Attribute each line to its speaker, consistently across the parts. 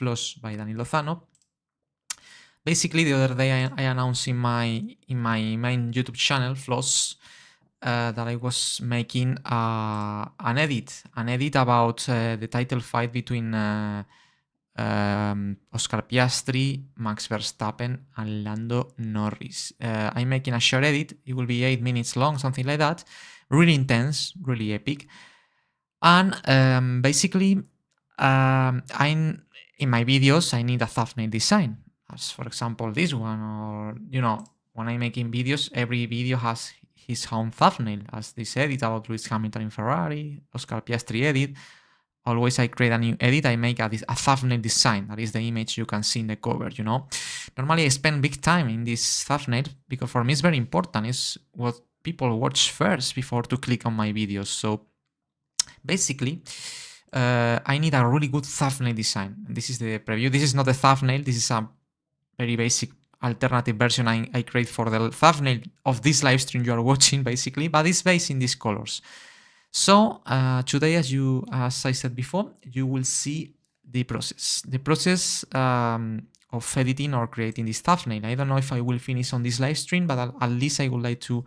Speaker 1: Plus by Dani Lozano. Basically, the other day I announced in my main YouTube channel, Floss, that I was making an edit about the title fight between Oscar Piastri, Max Verstappen, and Lando Norris. I'm making a short edit. It will be 8 minutes long, something like that. Really intense, really epic. And basically, in my videos, I need a thumbnail design, as for example this one, or when I'm making videos, every video has his own thumbnail, as this edit about Lewis Hamilton in Ferrari, Oscar Piastri edit. Always I create a new edit, I make a thumbnail design. That is the image you can see in the cover, Normally I spend big time in this thumbnail because for me it's very important. It's what people watch first before to click on my videos. So basically, I need a really good thumbnail design. This is the preview. This is not a thumbnail. This is a very basic alternative version I create for the thumbnail of this live stream you are watching, basically, but it's based in these colors. So today, as I said before, you will see the process. The process of editing or creating this thumbnail. I don't know if I will finish on this live stream, but at least I would like to,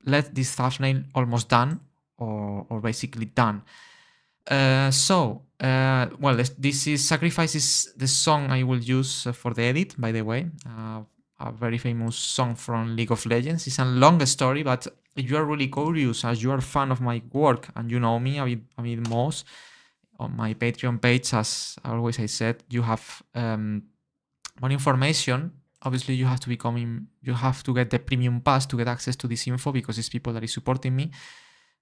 Speaker 1: let this thumbnail almost done or basically done. Well, this is Sacrifice is the song I will use for the edit, by the way. A very famous song from League of Legends. It's a long story, but if you are really curious, as you are a fan of my work and you know me a bit more, on my Patreon page, as always I said, you have more information. Obviously, you have to get the premium pass to get access to this info because it's people that is supporting me.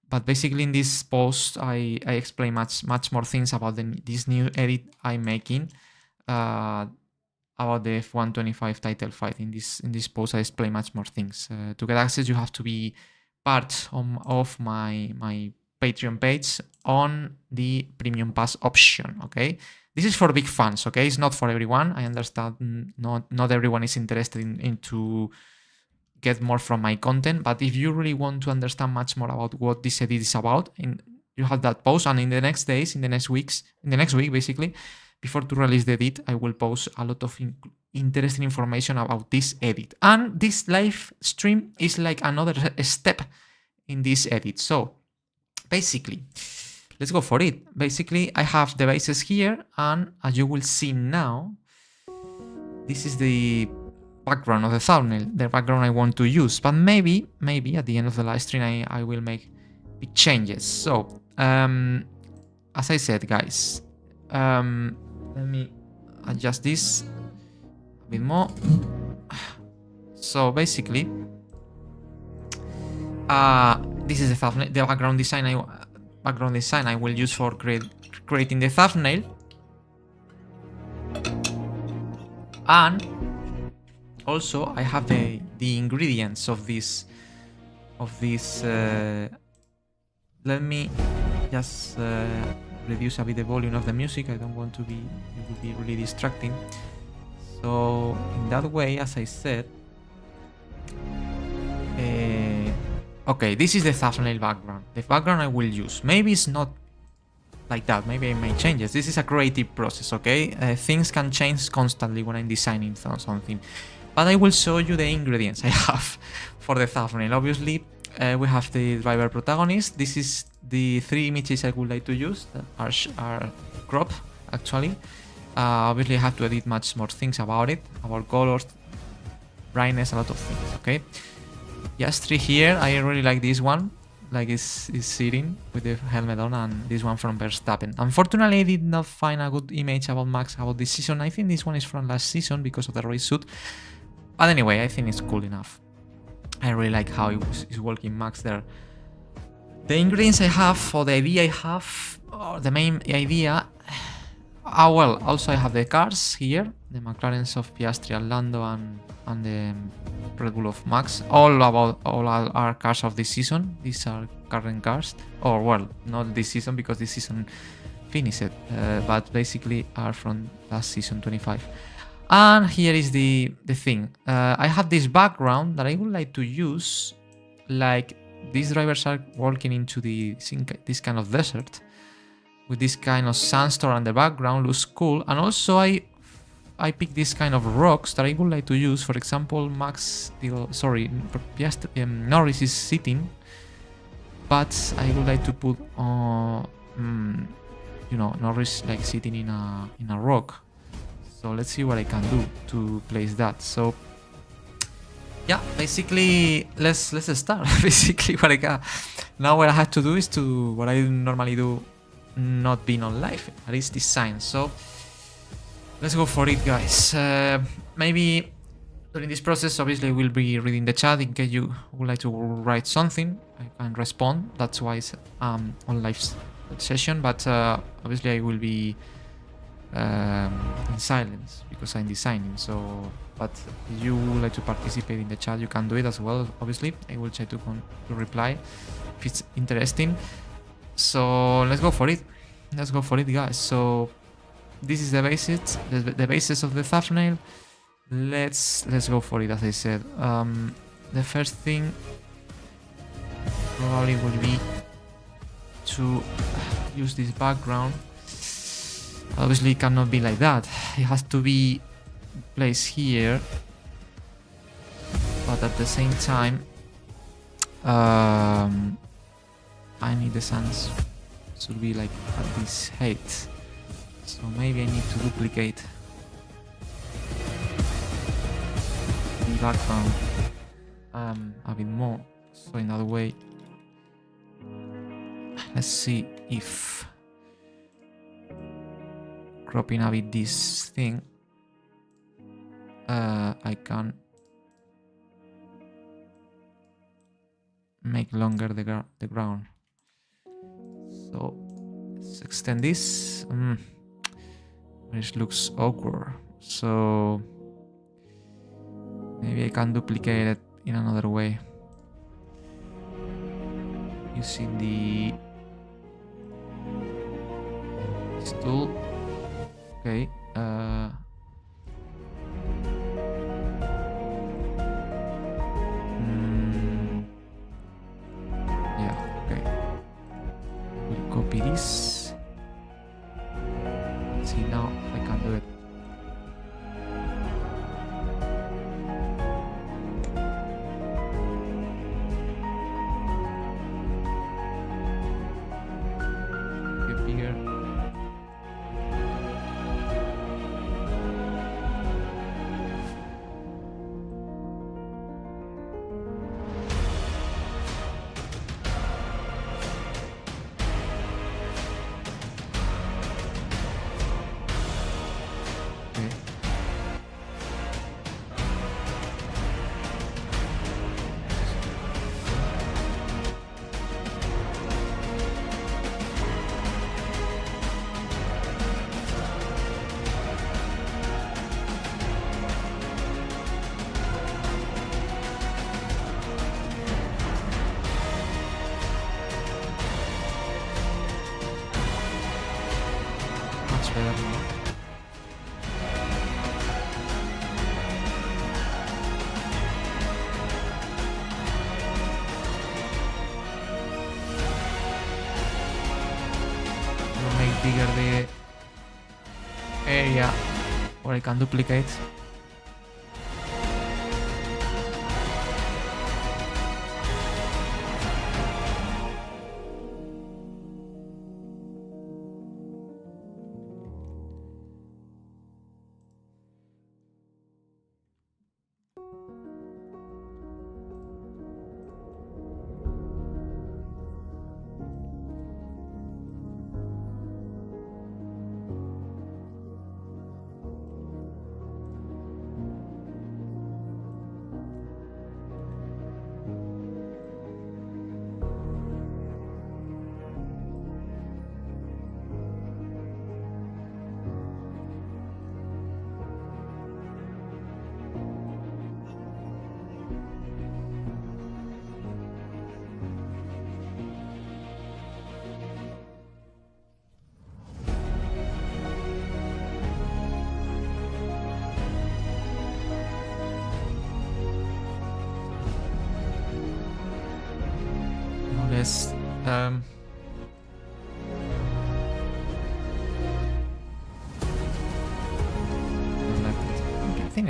Speaker 1: But basically, in this post, I explain much more things about this new edit I'm making. About the F125 title fight. In this post, I explain much more things. To get access, you have to be part of my Patreon page on the Premium Pass option, okay? This is for big fans, okay? It's not for everyone. I understand not everyone is interested in to get more from my content, but if you really want to understand much more about what this edit is about, you have that post, and in the next week, basically, before to release the edit, I will post a lot of interesting information about this edit. And this live stream is like another step in this edit. So basically, let's go for it. Basically, I have the bases here, and as you will see now, this is the background of the thumbnail, the background I want to use. But maybe at the end of the live stream, I will make big changes. So, as I said, guys, let me adjust this a bit more. So basically, this is the thumbnail, the background design I will use for creating the thumbnail. And also I have the ingredients of this. Let me just reduce a bit the volume of the music. I don't want to be, it would be really distracting. So in that way, as I said, okay, this is the thumbnail background. The background I will use. Maybe it's not like that. Maybe I make changes. This is a creative process, okay? Things can change constantly when I'm designing something. But I will show you the ingredients I have for the thumbnail. Obviously, we have the driver protagonist. This is the 3 images I would like to use that are cropped, actually. Obviously, I have to edit much more things about it, about colors, brightness, a lot of things, okay? Piastri here, I really like this one, like it's sitting with the helmet on, and this one from Verstappen. Unfortunately, I did not find a good image about Max about this season. I think this one is from last season because of the race suit. But anyway, I think it's cool enough. I really like how it's working Max there. The ingredients I have, or the idea I have, or the main idea... well, also I have the cars here, the McLarens of Piastri and Lando, and the Red Bull of Max. All are cars of this season. These are current cars. Or, well, not this season because this season finished, but basically are from last season, 25. And here is the thing. I have this background that I would like to use, like these drivers are walking into this kind of desert with this kind of sandstorm in the background looks cool. And also I picked this kind of rocks that I would like to use. For example, Norris is sitting, but I would like to put Norris like sitting in a rock. So let's see what I can do to place that. So yeah, basically let's start. Basically what I got now, what I have to do is to what I normally do, not being on live, that is design. So let's go for it, guys. Maybe during this process, obviously we'll be reading the chat in case you would like to write something. I can respond. That's why it's on live session, but obviously I will be in silence because I'm designing. So, but if you would like to participate in the chat, you can do it as well. Obviously, I will try to reply if it's interesting. So let's go for it. Let's go for it, guys. So this is the basis, the basis of the thumbnail. Let's go for it. As I said, the first thing probably will be to use this background. Obviously it cannot be like that, it has to be placed here, but at the same time I need the suns to be like at this height, so maybe I need to duplicate the background a bit more, so in that way, let's see if cropping a bit this thing, I can make longer the ground. So let's extend this. This looks awkward, so maybe I can duplicate it in another way using this tool. Okay, yeah, okay. We'll copy this. See, now I can do it. Get bigger. Bigger the area where I can duplicate.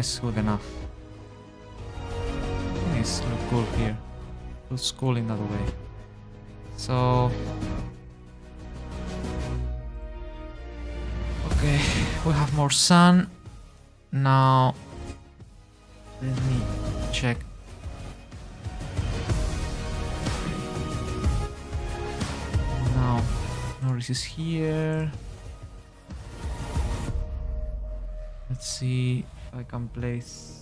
Speaker 1: it's good enough. It's cool here. Looks cool in that way. So okay, we have more sun. Now let me check. Now Norris is here. Let's see if I can place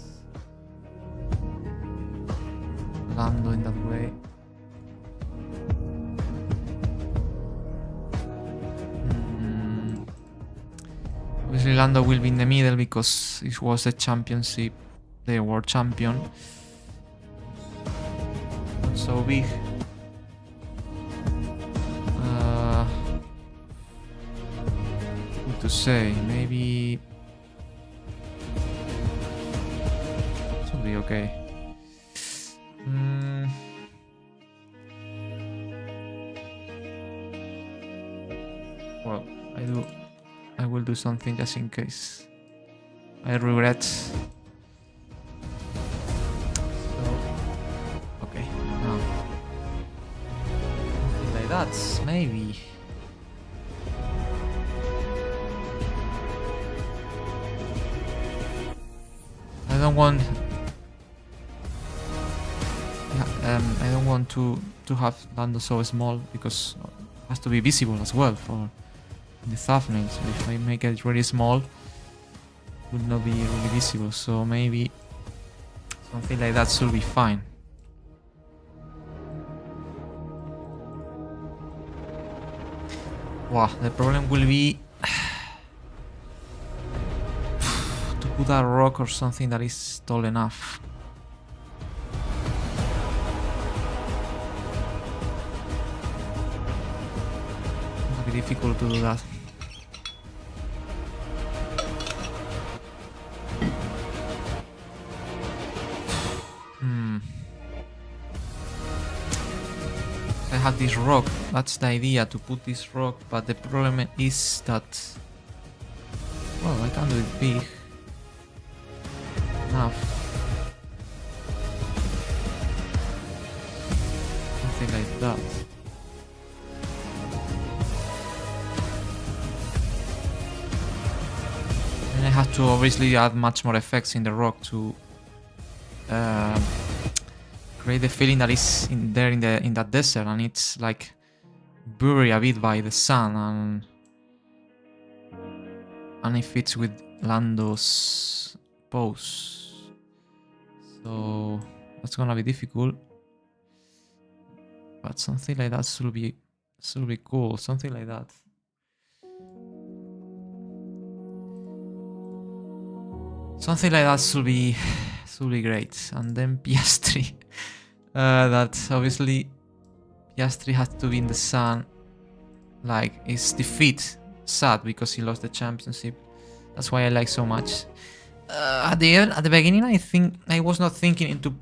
Speaker 1: Lando in that way. Obviously Lando will be in the middle because it was the championship, the world champion. Not so big. What to say? Maybe should be okay. Well, I will do something just in case I regret. So, okay, now something like that, maybe. I don't want to have Lando so small because it has to be visible as well for the thumbnail. So if I make it really small, it would not be really visible. So maybe something like that should be fine. Wow, the problem will be to put a rock or something that is tall enough. It'll be difficult to do that. I have this rock, that's the idea, to put this rock, but the problem is that, well, I can't do it big enough. Something like that. And I have to obviously add much more effects in the rock to create the feeling that is in there in that desert, and it's like buried a bit by the sun, and it fits with Lando's pose. So that's gonna be difficult, but something like that should be cool. Something like that. Something like that should be great. And then Piastri. That obviously Piastri had to be in the sun. Like, his defeat sad because he lost the championship. That's why I like so much. At the beginning, I think I was not thinking to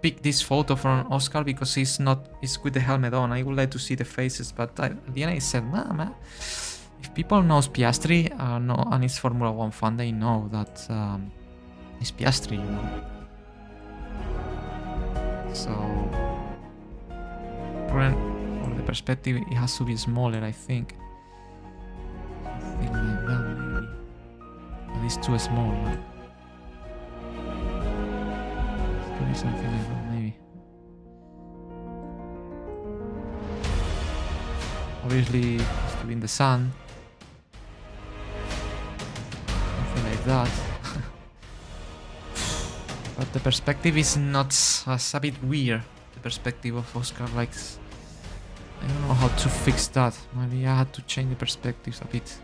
Speaker 1: pick this photo from Oscar because he's with the helmet on. I would like to see the faces, but at the end I said, nah, man. If people knows Piastri and it's Formula 1 fan, they know that it's Piastri, you know. So, for the perspective, it has to be smaller, I think. Something like that, maybe. But it's too small, man. Maybe something like that, maybe. Obviously, it has to be in the sun. Something like that. But the perspective is not a bit weird. The perspective of Oscar, like, I don't know how to fix that. Maybe I had to change the perspectives a bit.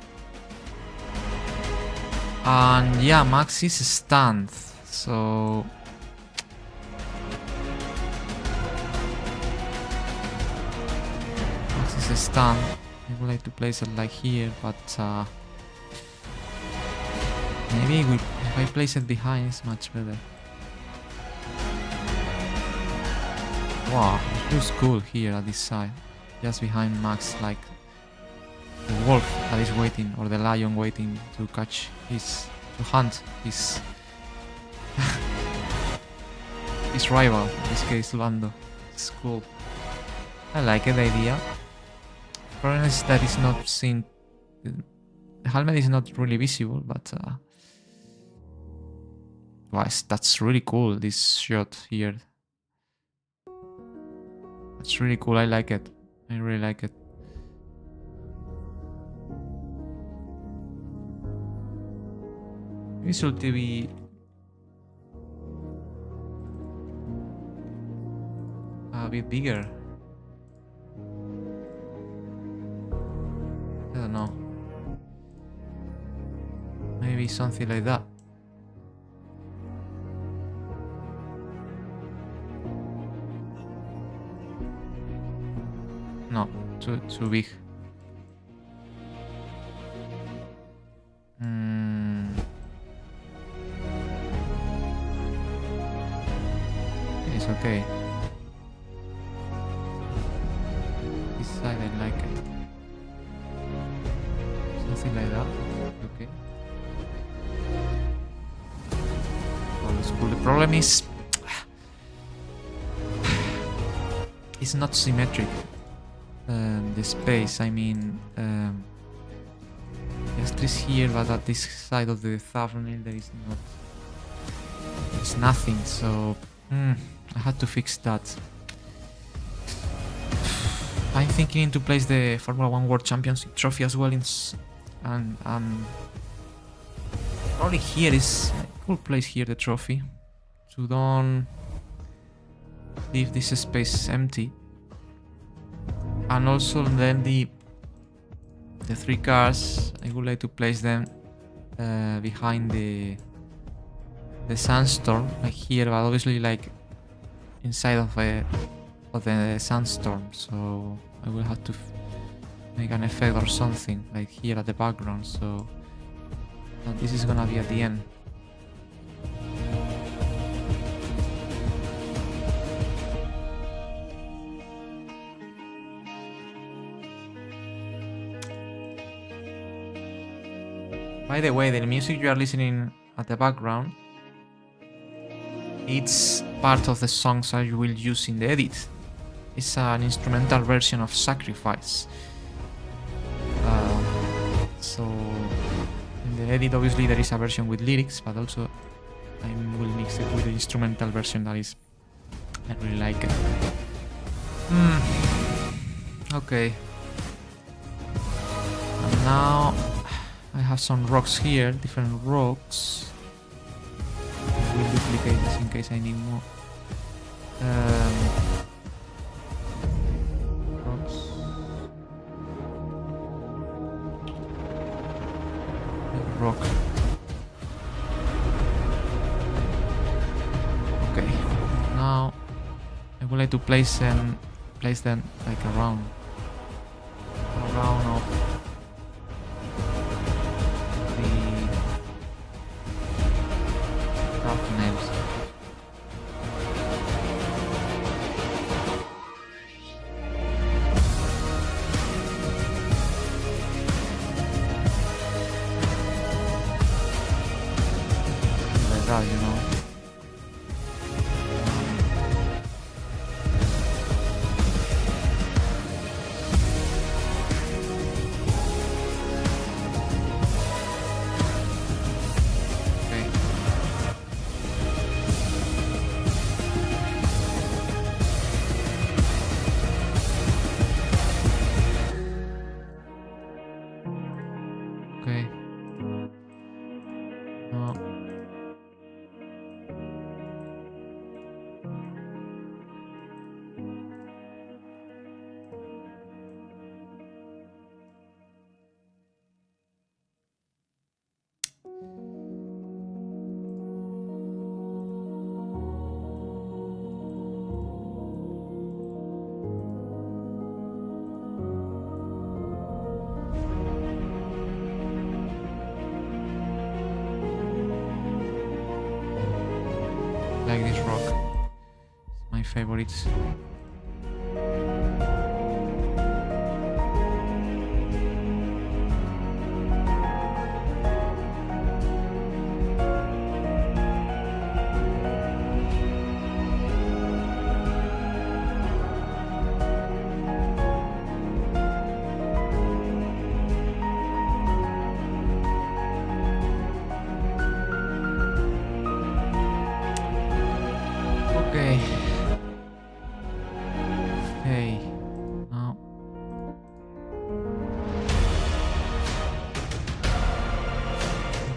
Speaker 1: And yeah, Max is stunned, so Max is stunned. I would like to place it like here, but maybe if I place it behind, it's much better. Wow, it looks cool here at this side, just behind Max, like the wolf that is waiting, or the lion waiting to catch to hunt his his rival, in this case Lando. It's cool. I like it, the idea. The problem is that it's not seen. The helmet is not really visible, but wow, that's really cool, this shot here. That's really cool, I like it. I really like it. Maybe should be a bit bigger. I don't know. Maybe something like that. No, too big. It's okay. This side I like it. Something like that. Okay. Well, it's cool. The problem is it's not symmetric. The space, I mean, Piastri is here, but at this side of the thumbnail there is not. It's nothing. So I had to fix that. I'm thinking to place the Formula 1 World Championship trophy as well, and probably here is a cool place here, the trophy, to don't leave this space empty. And also then the three cars, I would like to place them behind the sandstorm, like here, but obviously like inside of the sandstorm. So I will have to make an effect or something like here at the background. So this is gonna be at the end. By the way, the music you are listening at the background, it's part of the songs I will use in the edit. It's an instrumental version of Sacrifice. So in the edit obviously there is a version with lyrics, but also I will mix it with the instrumental version that is, I really like it. Okay. And now I have some rocks here, different rocks. I will duplicate this in case I need more. Rocks. Rock. Okay. Now I would like to place them like around of nails. Like that, you know. Okay. No. Like this rock. It's my favorites.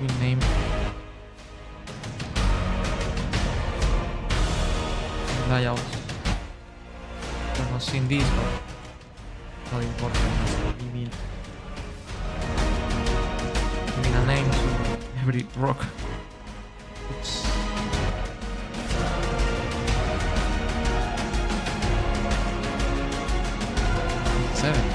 Speaker 1: will name layouts. I've not seen this, but not important. Giving a name to every rock. Oops. Seven.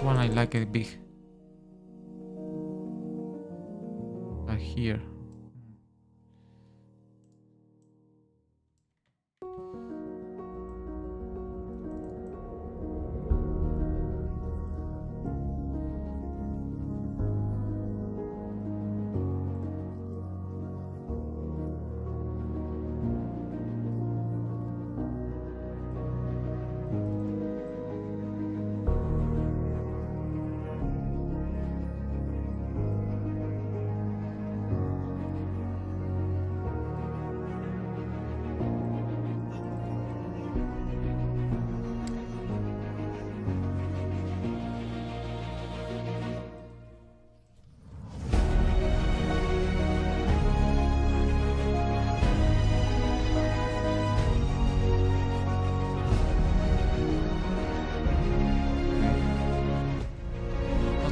Speaker 1: One I like it big, like here.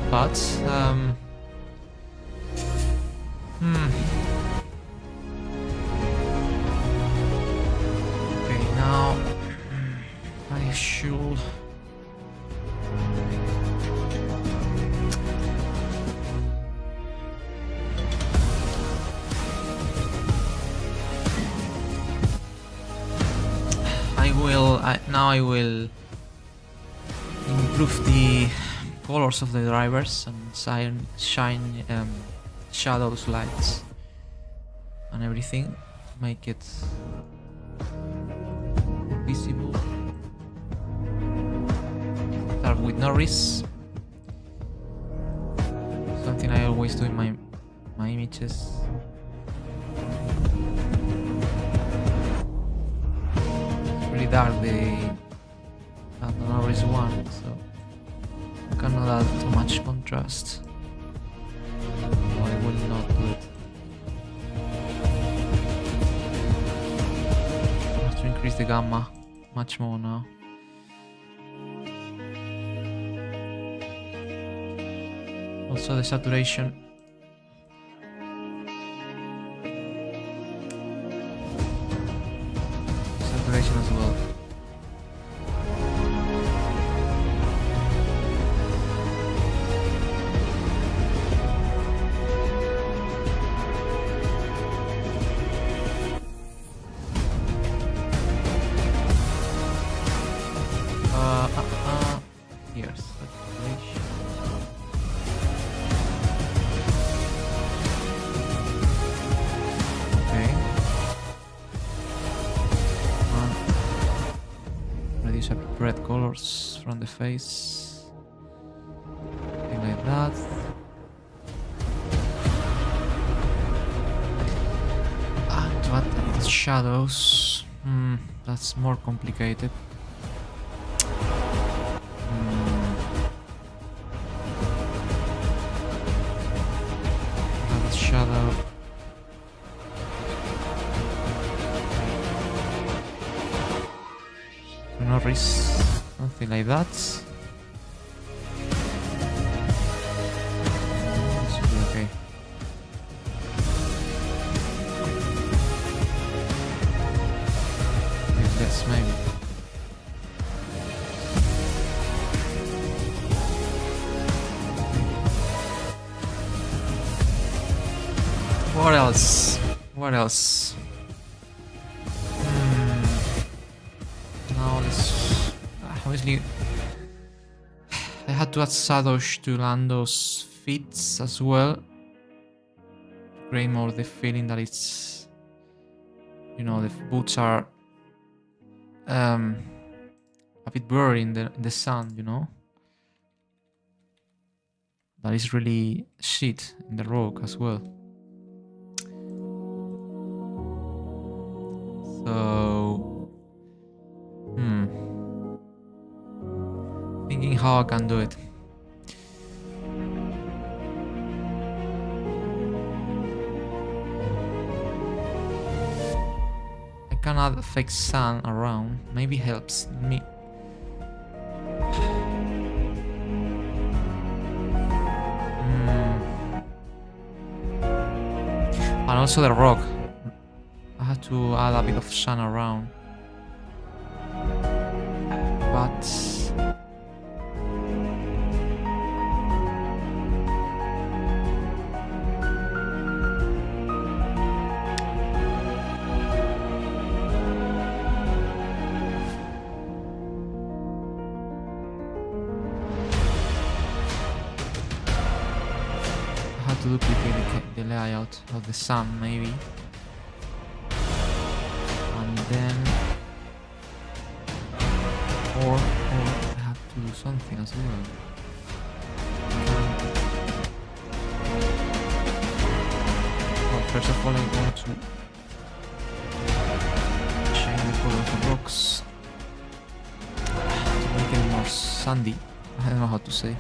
Speaker 1: But okay, now I should I will improve the colors of the drivers and shine shadows, lights and everything to make it visible. Start with Norris, something I always do in my images. It's really dark, the Lando Norris one, so cannot add too much contrast. No, I will not do it. I have to increase the gamma much more now. Also the saturation. Saturation as well. Red colors from the face, something like that. And to add shadows, that's more complicated. Add shadow. Norris, something like that. Should be okay. Yes, maybe. What else? What else? Now let's obviously I had to add shadows to Lando's feet as well. Create more the feeling that it's, you know, the boots are a bit blurry in the sun, you know. That is really shit in the rock as well. So, thinking how I can do it. I can add fake sun around. Maybe helps me. And also the rock. I had to add a bit of sun around. But I had to duplicate the layout of the sun maybe. And then or I have to do something as well. Well, first of all I want to change the color of the rocks to make it more sandy. I don't know how to say.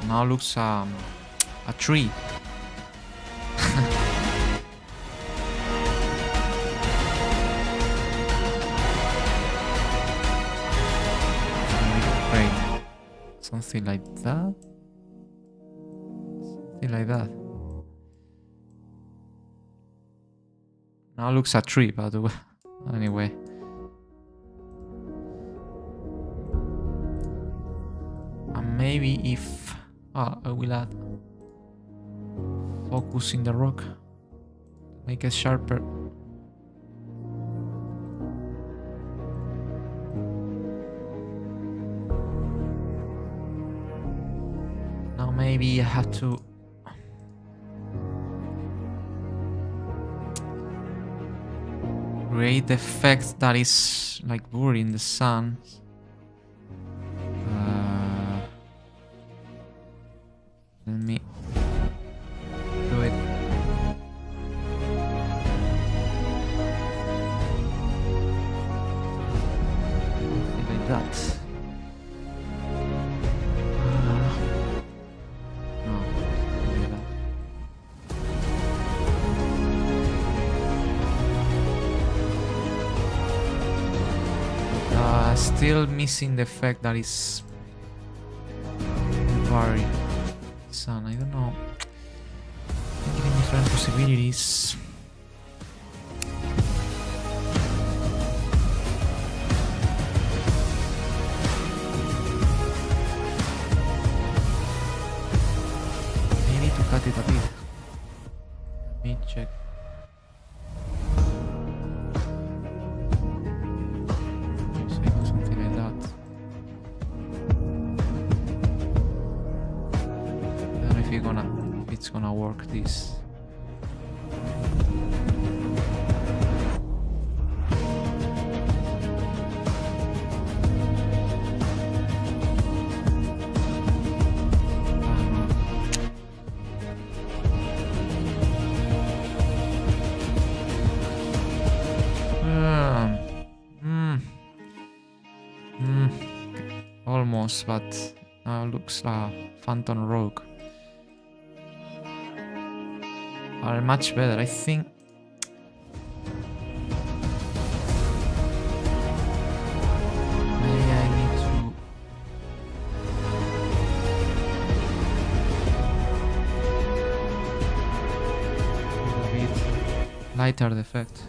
Speaker 1: Now looks a tree. Great. Something like that. Something like that. Now looks a tree, by the way. Anyway. Maybe if I will add focus in the rock, make it sharper. Now maybe I have to create the effect that is like blurry in the sun. Let me do it. Like that. No, like that. Still missing the effect that is very sun. I don't know. Thinking different possibilities. Maybe to cut it a bit. Let me check. Something like that. If it's gonna work this. Almost, but now looks like Phantom Rogue. Are much better, I think. Maybe I need to a bit lighter the effect.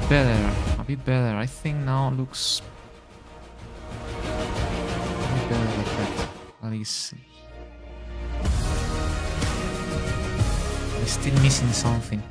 Speaker 1: bit better. A bit better. I think now looks a bit better effect. At least I'm still missing something.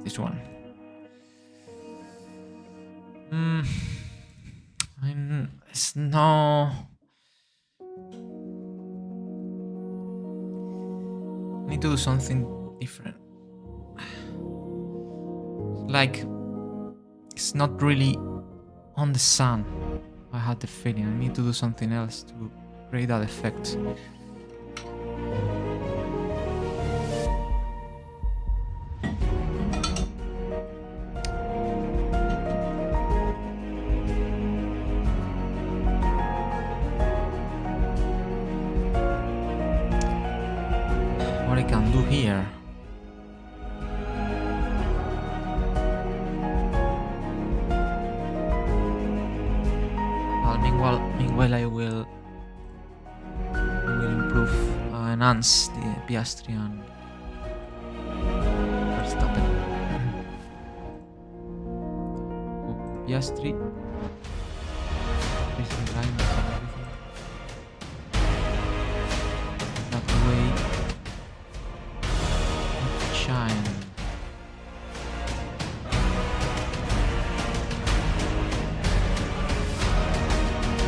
Speaker 1: This one. It's no. I need to do something different. Like, it's not really on the sun. I had the feeling I need to do something else to create that effect. What I can do here. Meanwhile, I will improve, enhance the Piastri and Verstappen. Piastri. Racing line and everything. That way. Shine.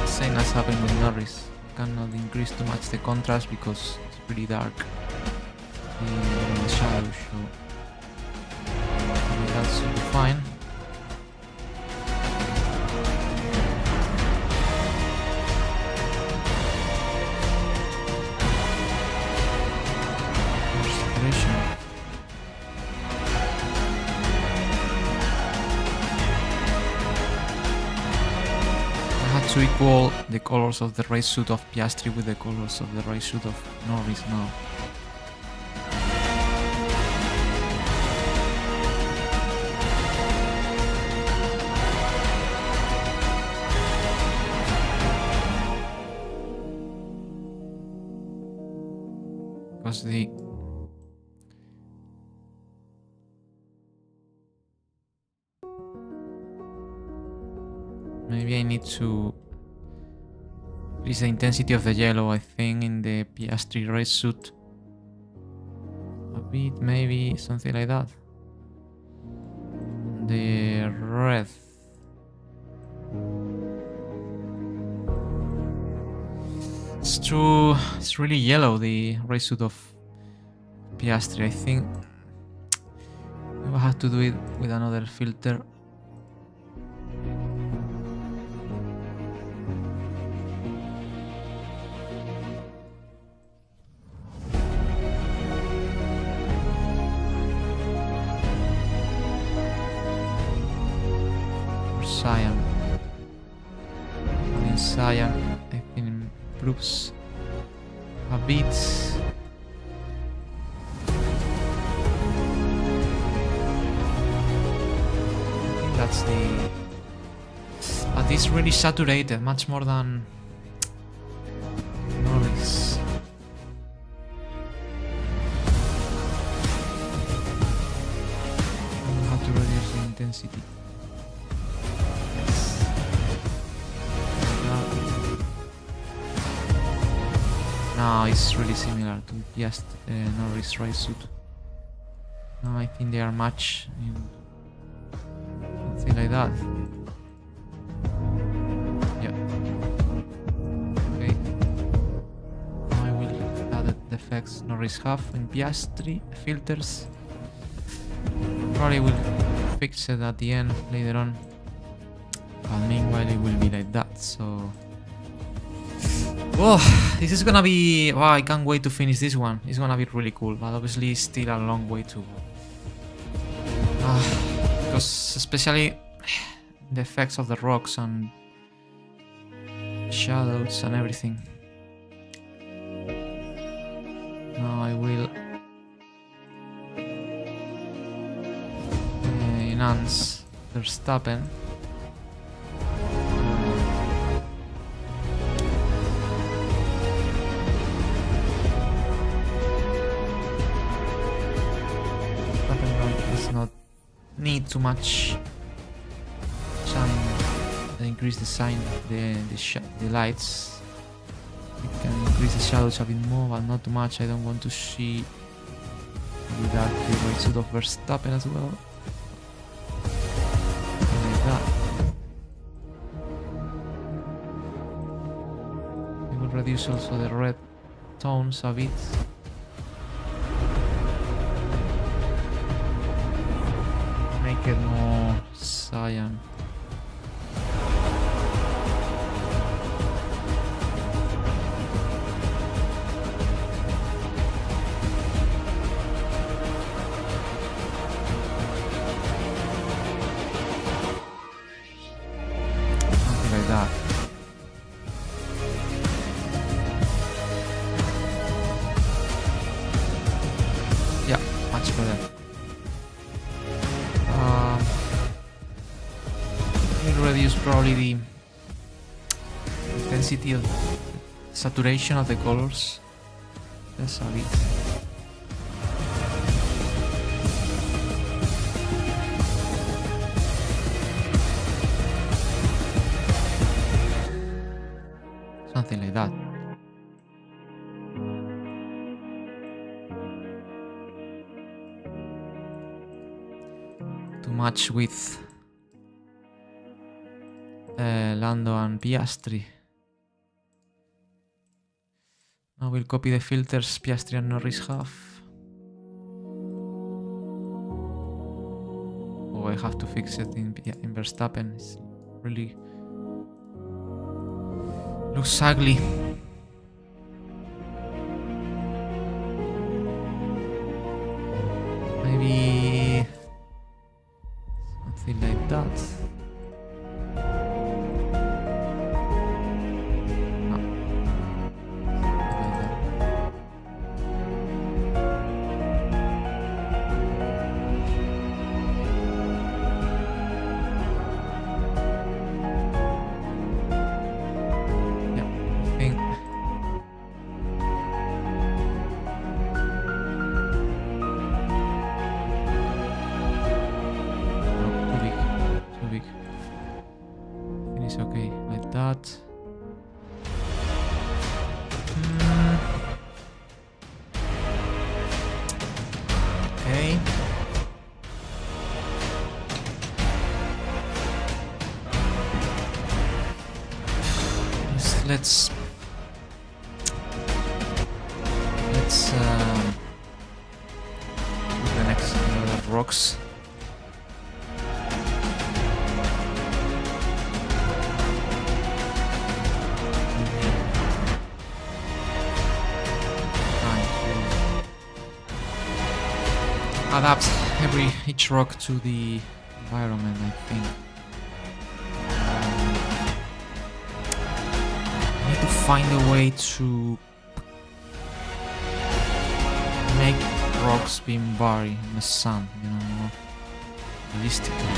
Speaker 1: Same as happened with Norris. Cannot increase too much the contrast because it's pretty dark in the shadows, so that should be fine. More separation. To equal the colors of the race suit of Piastri with the colors of the race suit of Norris now. Because maybe I need to increase the intensity of the yellow, I think, in the Piastri race suit. A bit, maybe something like that. The red. It's true, it's really yellow, the race suit of Piastri. I think I will have to do it with another filter. Cyan. And in cyan, I think improves a bit. I think that's the. But it's really saturated, much more than Norris. I have to reduce the intensity. Now it's really similar to just Norris race suit. Now I think they are matched in something like that. Yeah. Okay. Now I will add the effects Norris have in Piastri filters. Probably will fix it at the end later on. But meanwhile it will be like that, so Oh, this is gonna be... Oh, I can't wait to finish this one. It's gonna be really cool, but obviously still a long way to go. Because especially the effects of the rocks and shadows and everything. Now I will enhance Verstappen. Does not need too much shine. Increase the sign, the lights. We can increase the shadows a bit more, but not too much. I don't want to see the dark white suit of Verstappen as well. Like that. We will reduce also the red tones a bit. Make it more cyan. Something like that. Yeah, much better. We'll reduce probably the intensity of saturation of the colors. That's a bit. Something like that. To match with Lando and Piastri. Now we'll copy the filters Piastri and Norris have. Oh, I have to fix it in Verstappen. It's really looks ugly. Maybe something like that. Okay, like that. Okay. Let's do the next rocks. Adapt each rock to the environment, I think. I need to find a way to make rocks being buried in the sun, you know, more realistically.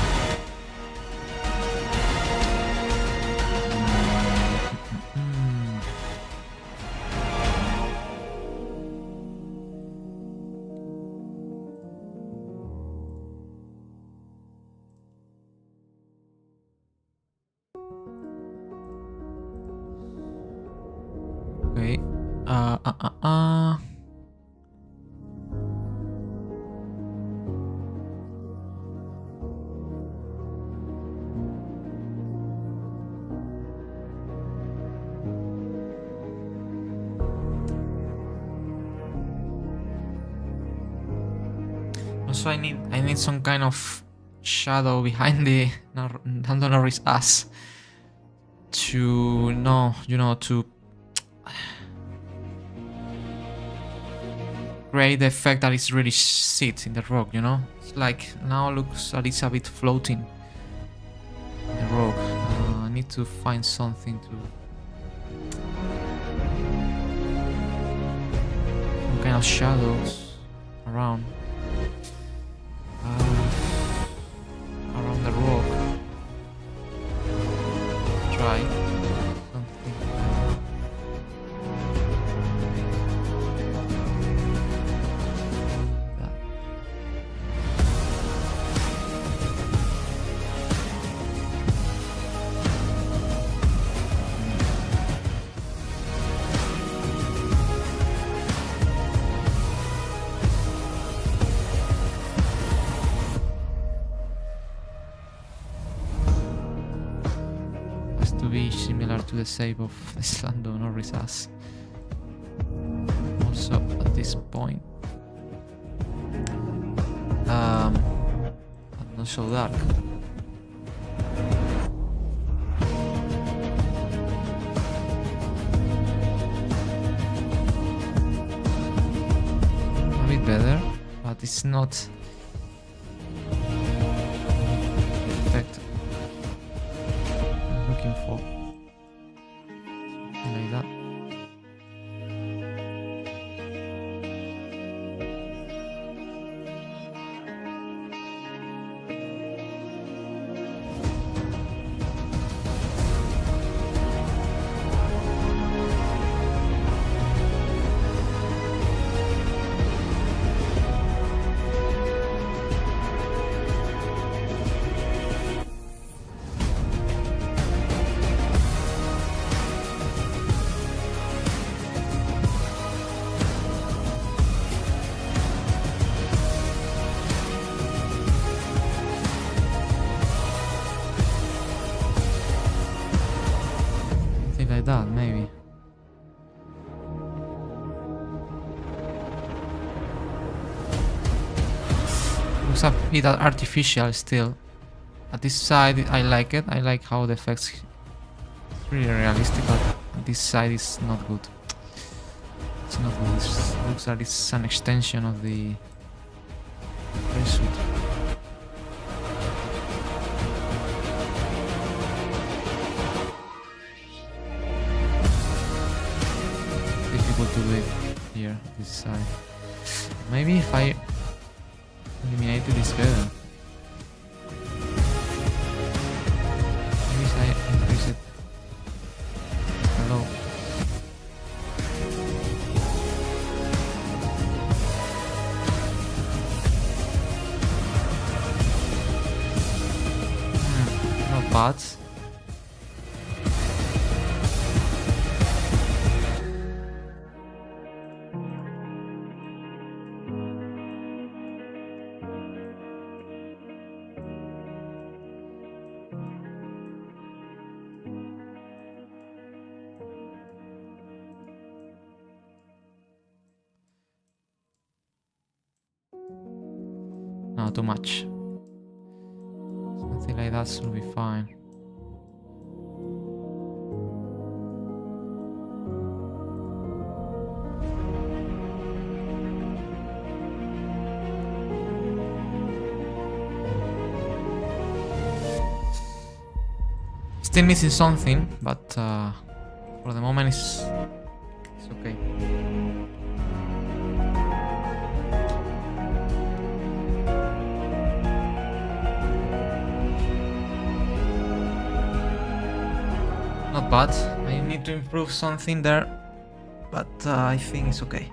Speaker 1: Okay. Also, I need some kind of shadow behind the Lando Norris ass to to create the effect that it's really sits in the rock, you know? It's like now looks that it's a bit floating in the rock. I need to find something to... some kind of shadows around. Around the rock. Try something. That. Has to be similar to the shape of the Lando Norris ass. Also at this point. But not so dark. A bit better, but it's not effect I'm looking for. Something like that. Like that, maybe. Looks a bit artificial still. At this side, I like it. I like how the effects it's really realistic, but at this side is not good. It's not good. It looks like it's an extension of the suit. To do it here, this side. Maybe if I eliminate it, it's better. Maybe if I increase it. Hello. Not bad. No, too much. Something like that should be fine. Still missing something, but for the moment it's okay. Not bad. I need to improve something there, but I think it's okay.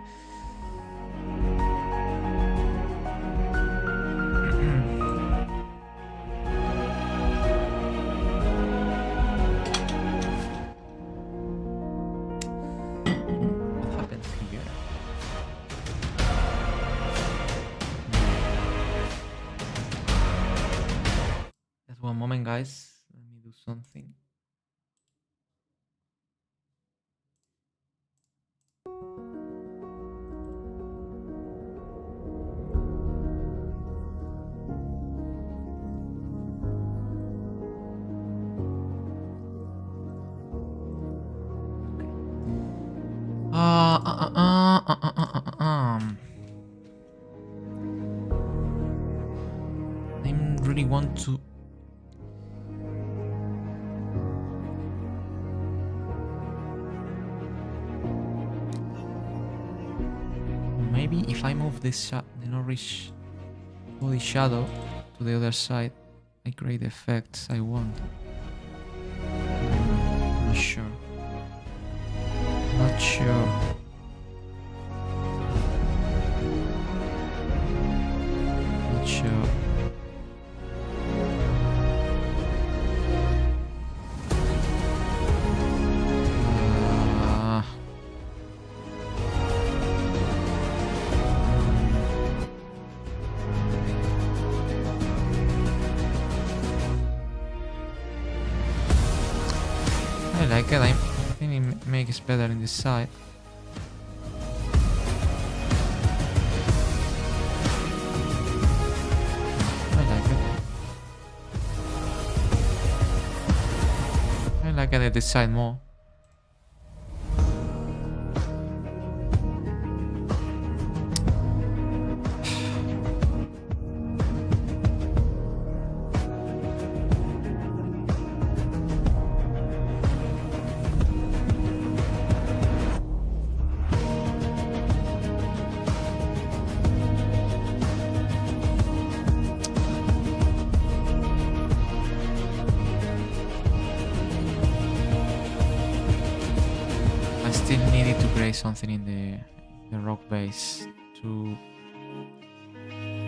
Speaker 1: What happened here? Just one moment, guys. Let me do something. really want to. Maybe if I move the Norris body shadow to the other side, I create the effects I want. Not sure. Not sure. Not sure. I like it. I think it makes better in this side. I like it. I like it at this side more. Still needed to create something in the rock base to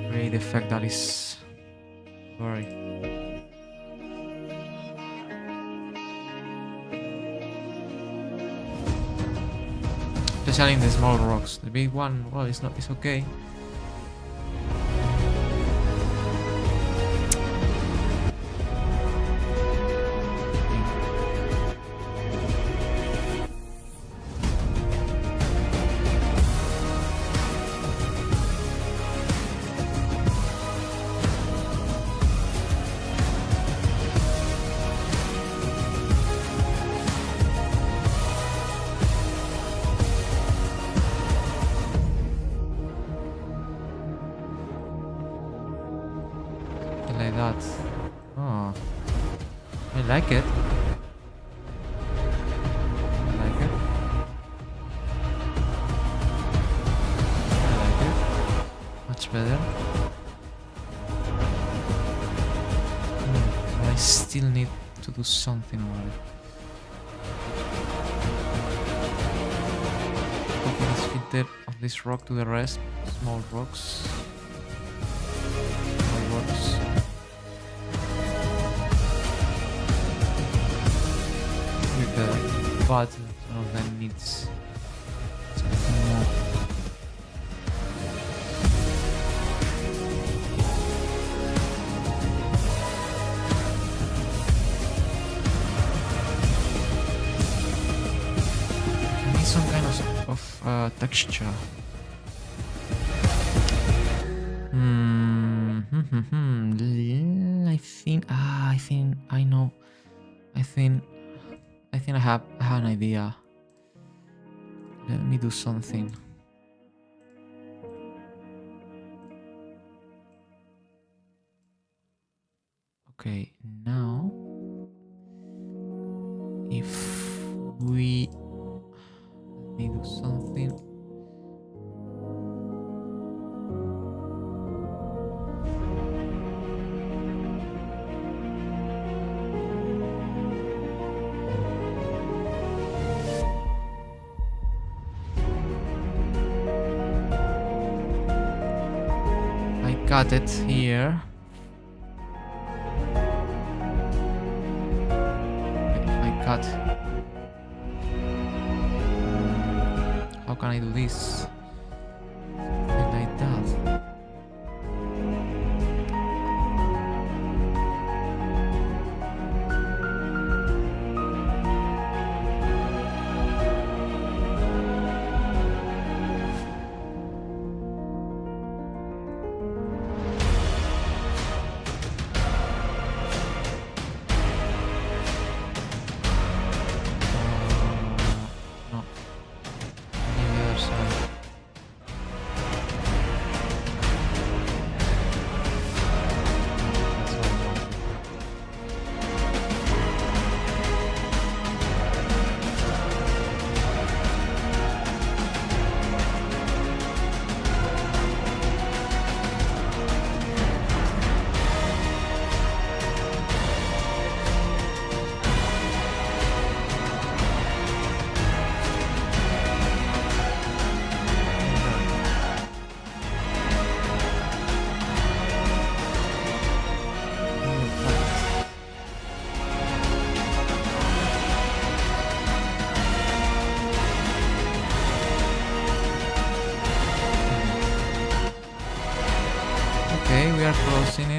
Speaker 1: create the effect that is very. Especially in the small rocks. The big one, well, it's not. It's okay. Like that. Oh, I like it. I like it. I like it. Much better. I still need to do something about it. Copy this filter of this rock to the rest. Small rocks. Small rocks. But some of them needs something more. I need some kind of texture. I think I know. I think I have an idea. Let me do something. Okay, now if we let me do something. Got it here. If I cut, how can I do this? Something like that.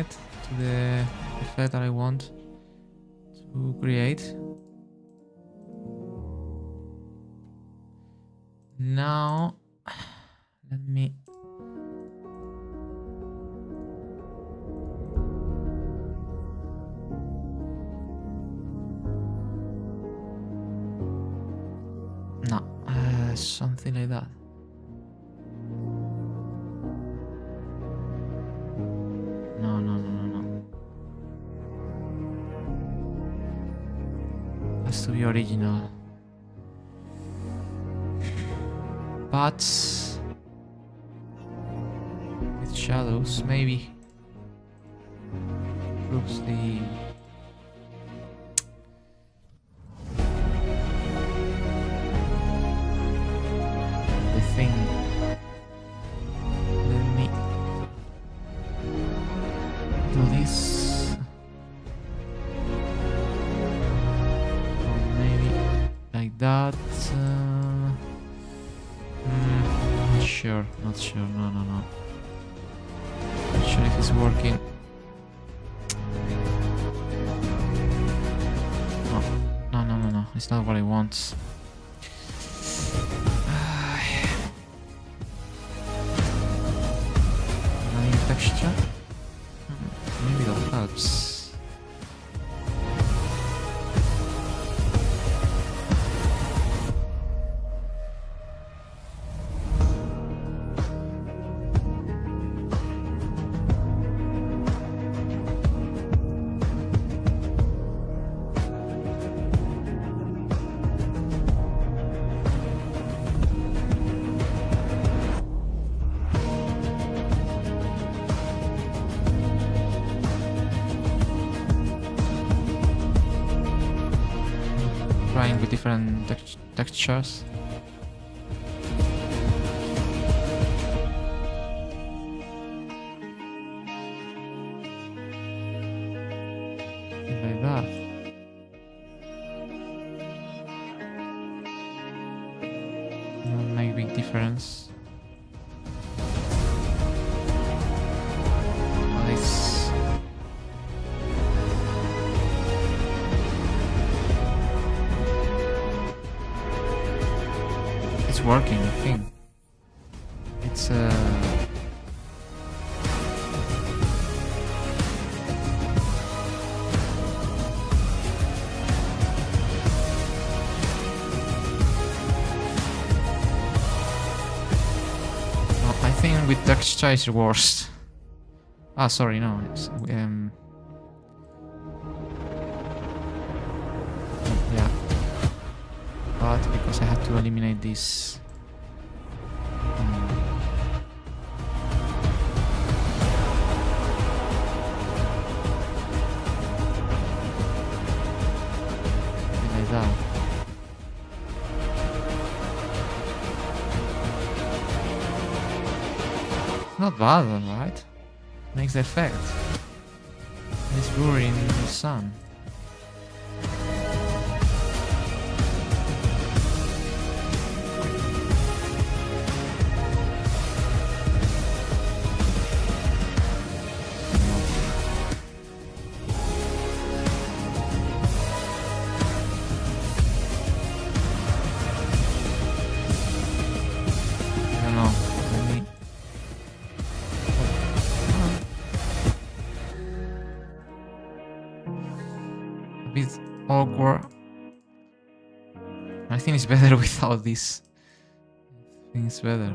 Speaker 1: it to the effect that I want to create. Now, let me... No, something like that. No. Has to be original. But with shadows, maybe proves the thing. Let me do this, or maybe like that. Not sure. No. Not sure if it's working. No. It's not what I want. Another texture? Maybe that helps. Trying with different textures. Like that. Not make big difference. This. Working, I think. It's I think with texture is worse. Ah, sorry, no. It's yeah. But because I had to eliminate this. Like that. Not bad one, right? Makes the effect. It's blurry in the sun. Bit awkward. I think it's better without this. I think it's better.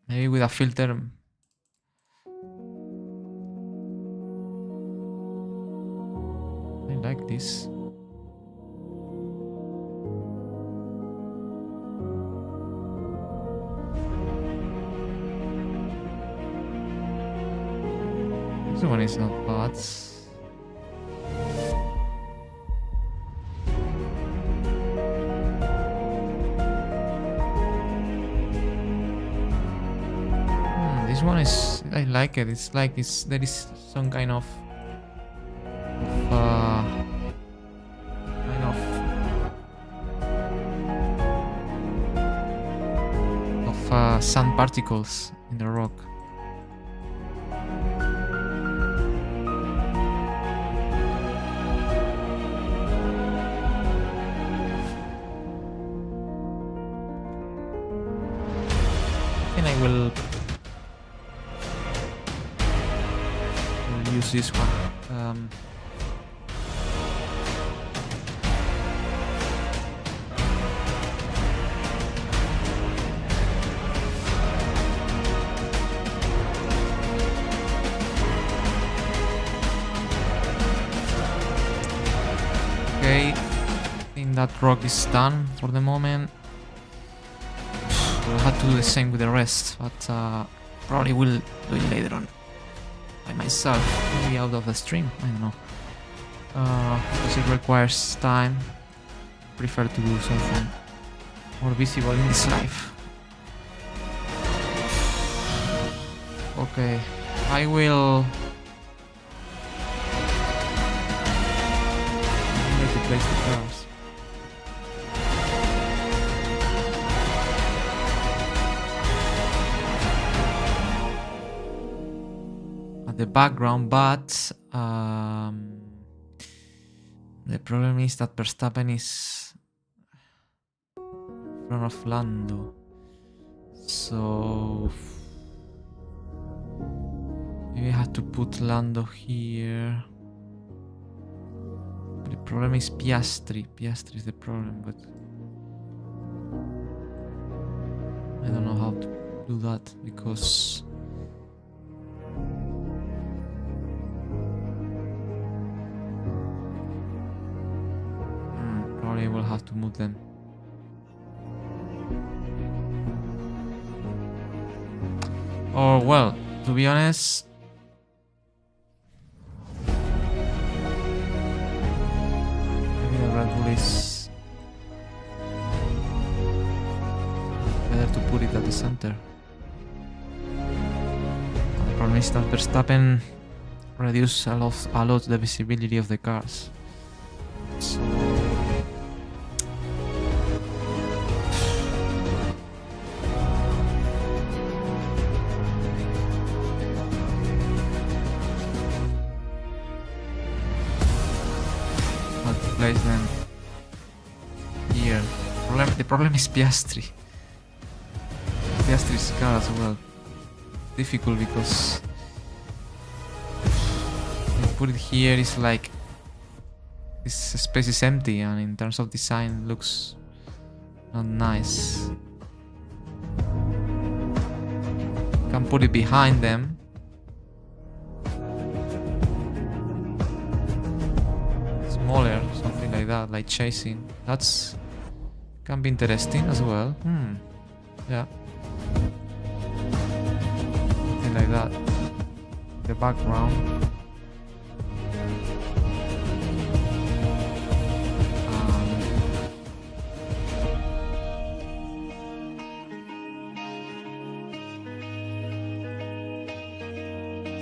Speaker 1: Maybe with a filter. I like this. This one is not bad. This one is, I like it. It's like there is some kind of sand particles in the rock. I think I will use this one. Okay, I think that rock is done for the moment. We'll have to do the same with the rest, but probably will do it later on by myself, maybe out of the stream, I don't know. Because it requires time. Prefer to do something more visible in this life. Okay, I will need to place the cars. At the background, but the problem is that Verstappen is in front of Lando, so maybe I have to put Lando here. The problem is Piastri. Piastri is the problem, but I don't know how to do that because probably will have to move them. Or well, to be honest, maybe the Red Bull is better to put it at the center. The problem is that Verstappen reduces a lot the visibility of the cars. So place them here. The problem is Piastri. Piastri's car as well. Difficult because if you put it here, it's like this space is empty, and in terms of design, it looks not nice. You can put it behind them. Smaller, something like that, like chasing. That's can be interesting as well. Yeah. Something like that. The background.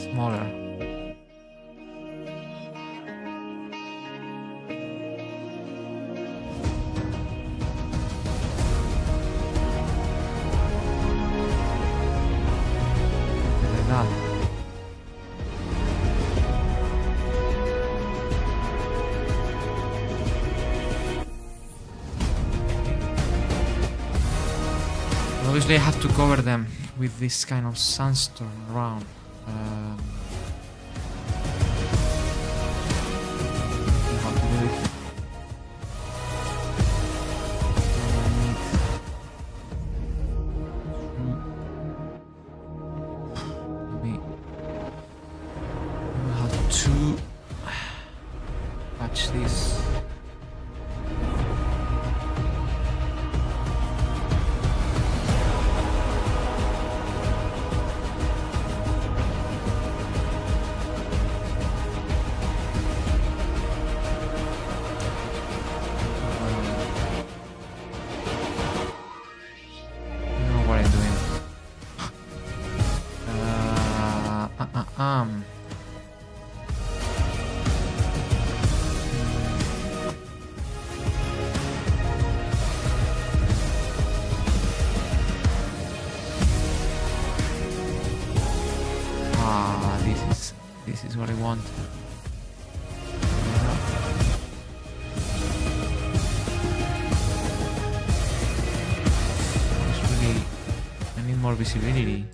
Speaker 1: Smaller. Obviously I have to cover them with this kind of sandstorm around. How to do it. I have to patch this. Ah, this is what I want. It's really, I need more visibility.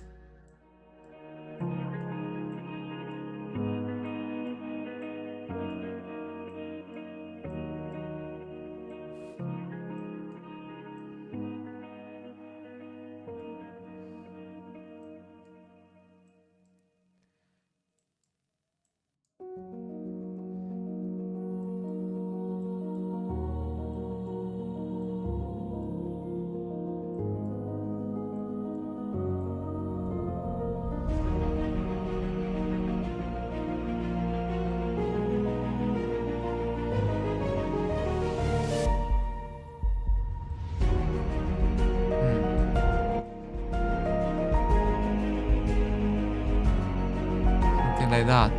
Speaker 1: Like that.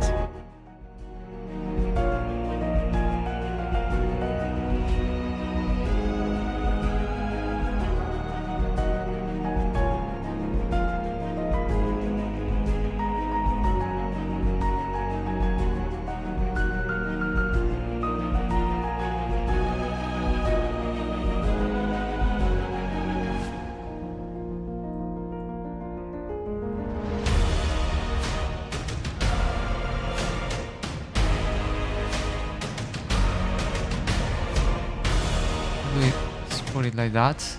Speaker 1: Let's put it like that.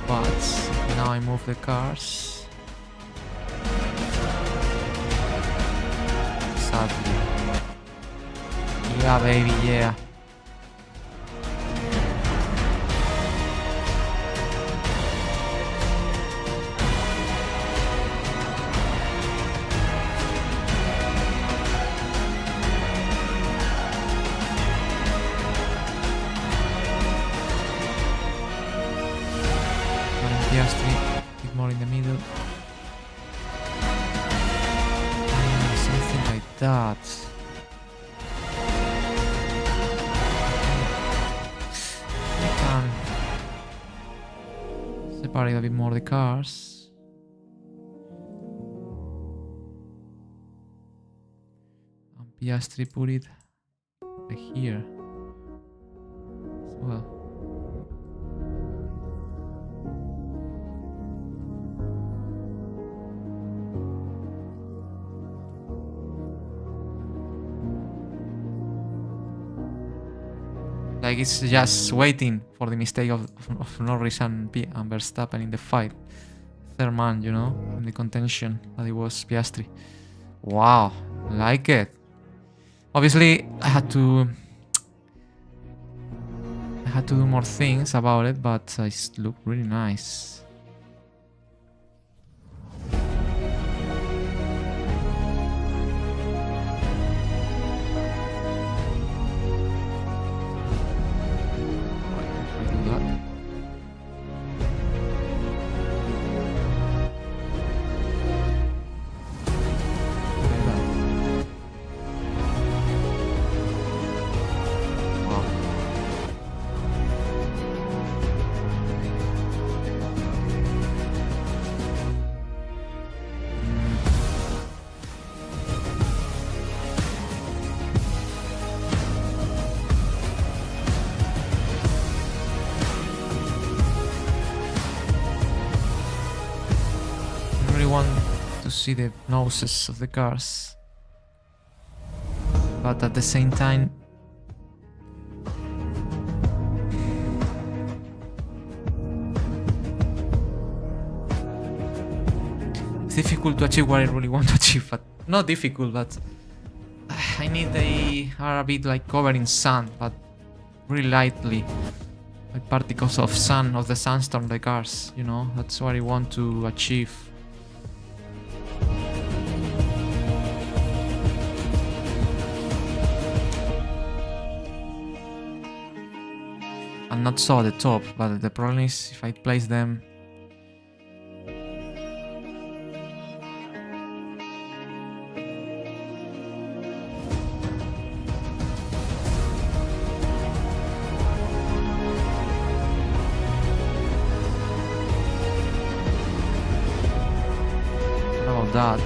Speaker 1: But now I move the cars. Sadly. Yeah, baby, yeah. Piastri, a bit more in the middle. Something like that. I can separate a bit more the cars. And Piastri put it like here as well. Like it's just waiting for the mistake of Norris and Verstappen in the fight. Third man, you know, in the contention that it was Piastri. Wow, like it. Obviously, I had to do more things about it, but it looked really nice. Want to see the noses of the cars, but at the same time it's difficult to achieve what I really want to achieve. But not difficult, but I need they are a bit like covered in sun, but really lightly, like particles of sun, of the sandstorm, the cars, you know. That's what I want to achieve. And not so at the top, but the problem is if I place them that.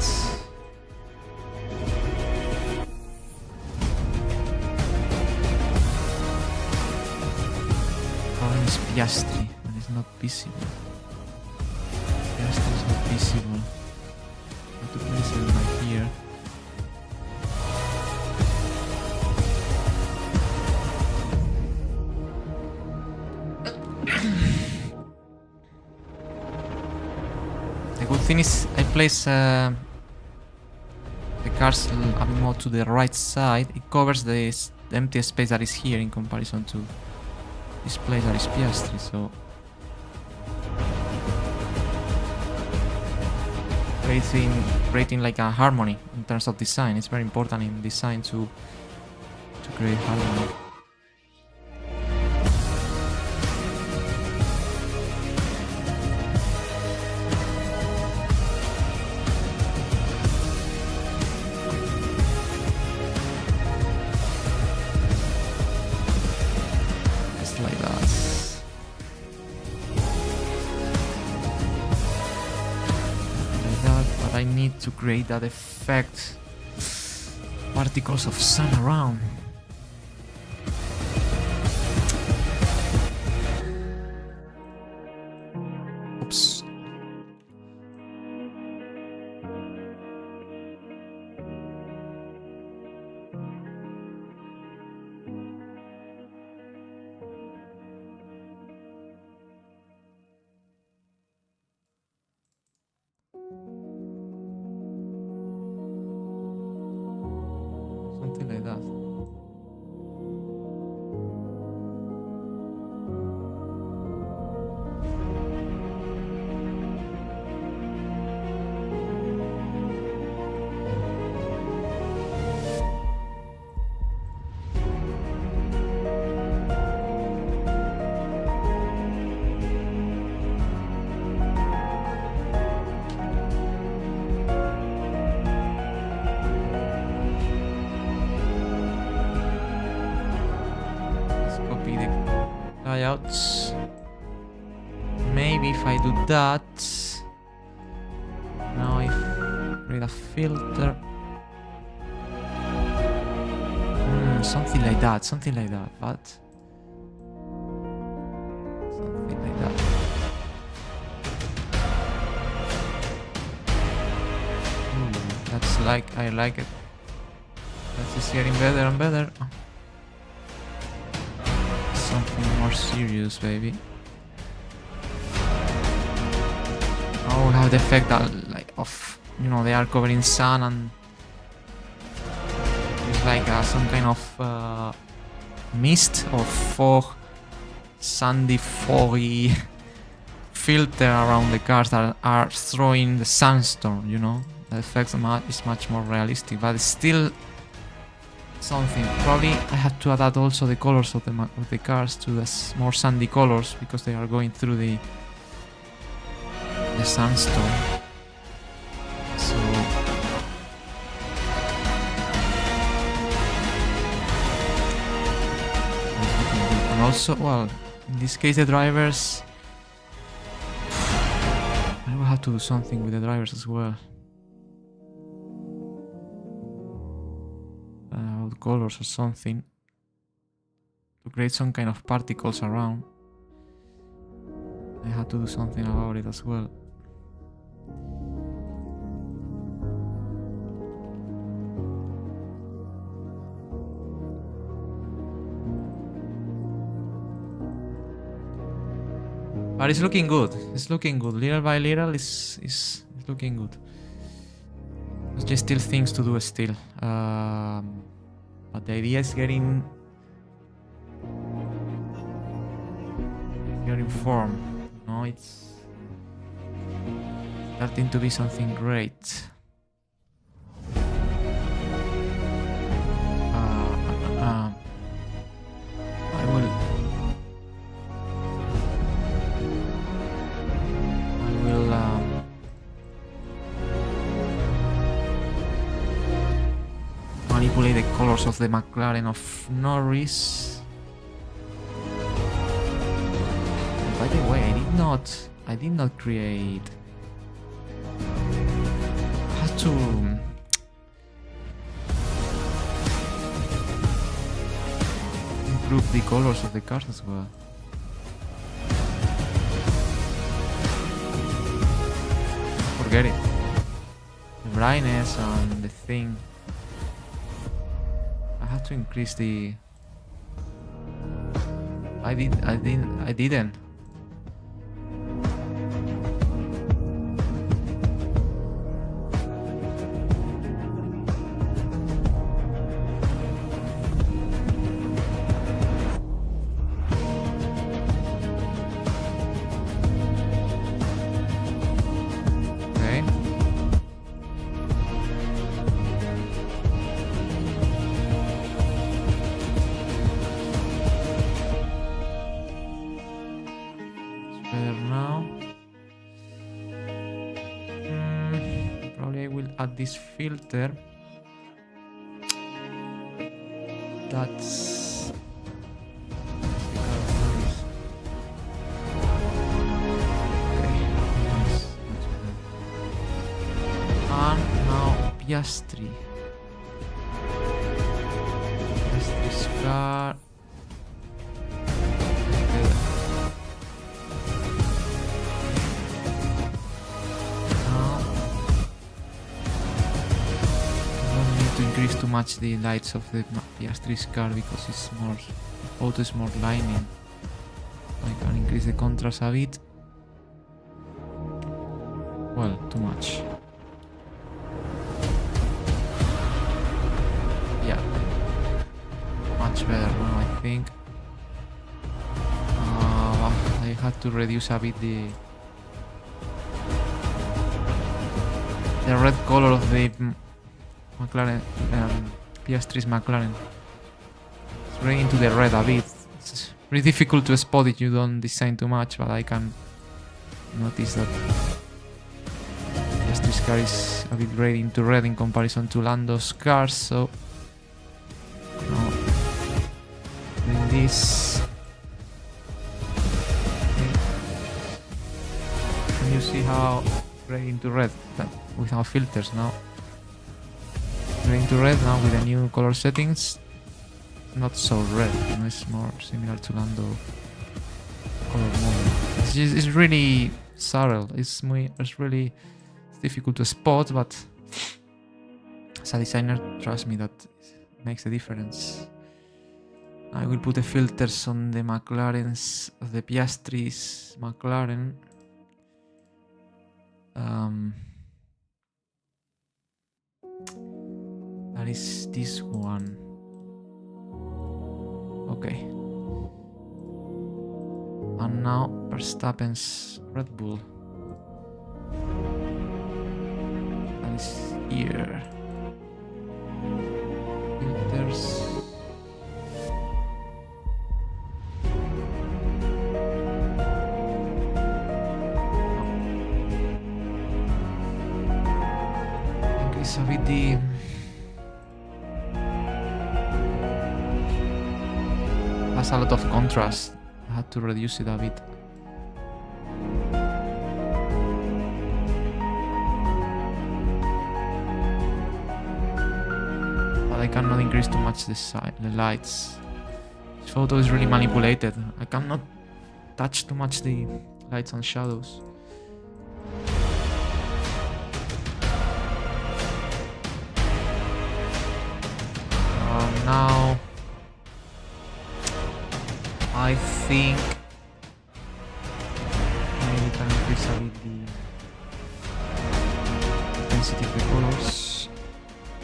Speaker 1: Problem is Piastri, and it's not visible. Piastri is not visible. I have to place it right here. The good thing is I place the cars a bit more to the right side. It covers the empty space that is here in comparison to this place that is Piastri, so creating like a harmony in terms of design. It's very important in design to create harmony. To create that effect, particles of sun around. Oops. Something like that. Layouts. Maybe if I do that. Now if create a filter. Something like that, but something like that. That's like, I like it. That is getting better and better. Something more serious, baby. Oh, we have the effect that, like, of, you know, they are covered in sun, and it's like some kind of mist or fog, sandy, foggy filter around the cars that are throwing the sandstorm, you know. The effect is much more realistic, but it's still something. Probably I have to adapt also the colors of the cars to the more sandy colors, because they are going through the sandstorm. So and also, well, in this case the drivers, I will have to do something with the drivers as well. Colors or something to create some kind of particles around. I had to do something about it as well. But it's looking good. It's looking good. Little by little, it's looking good. There's just still things to do still. But the idea is getting form. No, it's starting to be something great. Manipulate the colors of the McLaren of Norris. By the way, I did not create. have to improve the colors of the cars as well. Forget it. The brightness and the thing. I have to increase the. I didn't. This filter that's okay. Nice. And now Piastri's car. Increase too much the lights of the Piastri's car because it's more auto is more lining. I can increase the contrast a bit. Well, too much. Yeah, much better now I think. I had to reduce a bit the red color of the McLaren, Piastri's McLaren. It's really into the red a bit. It's really difficult to spot if you don't design too much, but I can notice that Piastri's car is a bit red into red in comparison to Lando's cars, so now doing this. Can you see how red into red without filters now? Red into red now with the new color settings. Not so red, you know, it's more similar to Lando color mode. It's really subtle. It's really difficult to spot, but as a designer, trust me, that makes a difference. I will put the filters on the McLaren's, the Piastri's McLaren. That is this one. Okay. And now Verstappen's Red Bull. That is here. Filters. Increase a bit the has a lot of contrast. I had to reduce it a bit. But I cannot increase too much the lights. This photo is really manipulated. I cannot touch too much the lights and shadows. Now I think maybe can increase a bit the intensity of the colors,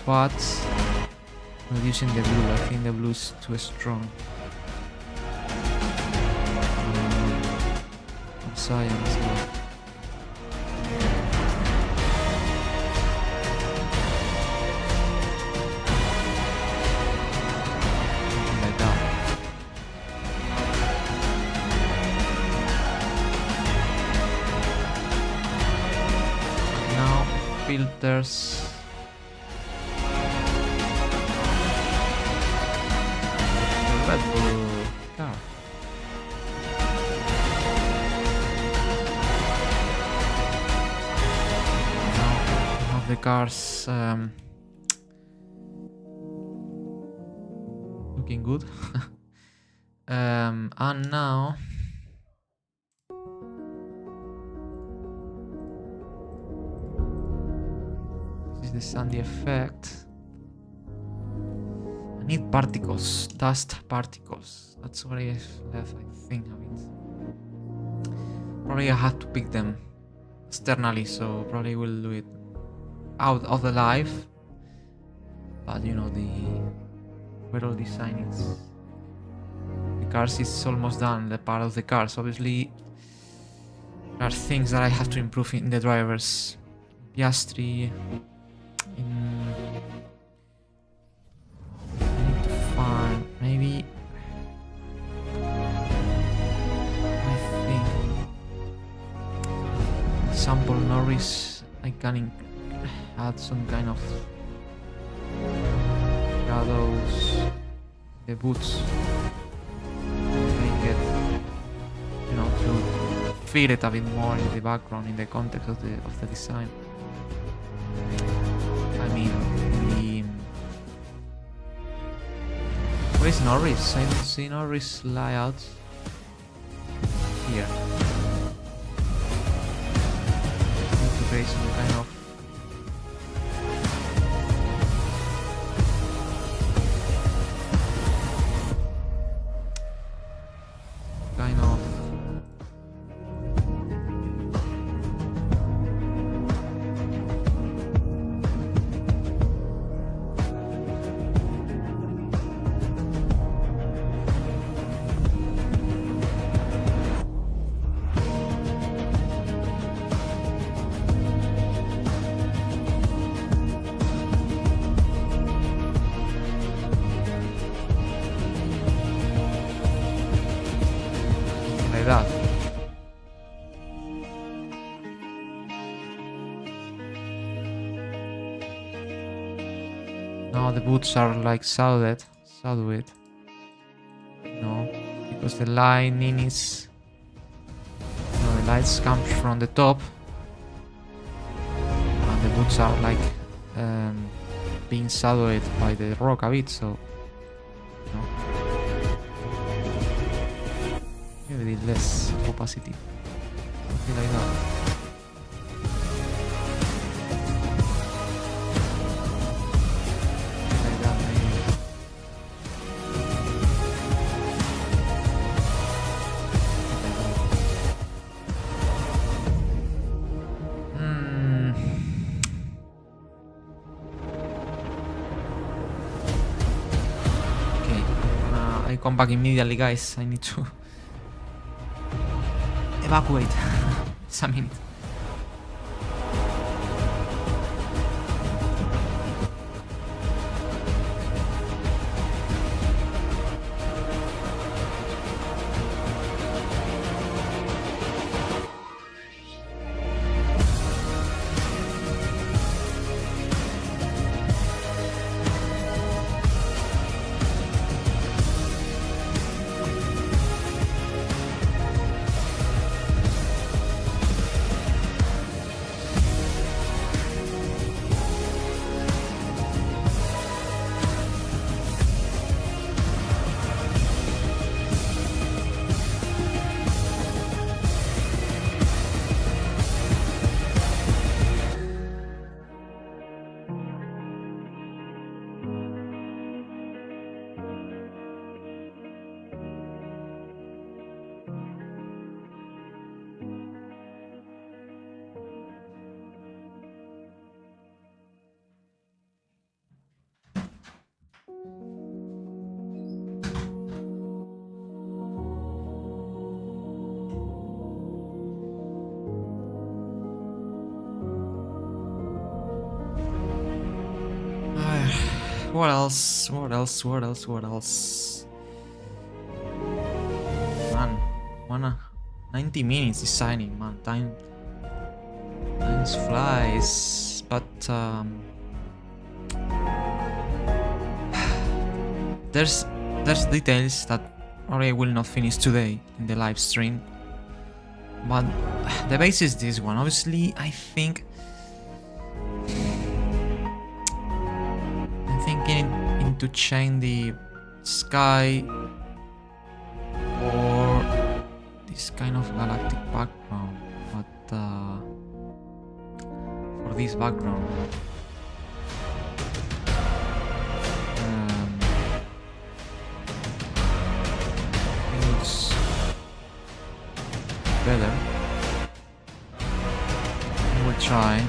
Speaker 1: but reducing the blue. I think the blue is too strong. Cyan as well. Filters. The Red Bull car. Now we have the cars looking good. And now this is the sandy effect. I need particles, dust particles. That's what I have left, I think, of it. Probably I have to pick them externally, so probably will do it out of the live. But you know, the overall design is... The cars is almost done, the part of the cars. Obviously, there are things that I have to improve in the drivers. Piastri... I need to find... maybe... I think... Sample Norris, I can add some kind of shadows, the boots, make it, you know, to fit it a bit more in the background, in the context of the design. I mean, where is Norris? I don't see Norris layouts here. Create some kind of that. Now the boots are like shadowed. No, because the lightning is... No, the lights come from the top. And the boots are like being shadowed by the rock a bit, so... No. Maybe less opacity, something like that. Like that, maybe. Okay, I come back immediately, guys. I need to evacuate. It's a minute. What else? What else? What else? What else? Man, 90 minutes designing, man. Time flies, but there's details that I will not finish today in the live stream. But the base is this one. Obviously, I think to change the sky or this kind of galactic background, but for this background it's better. We'll try.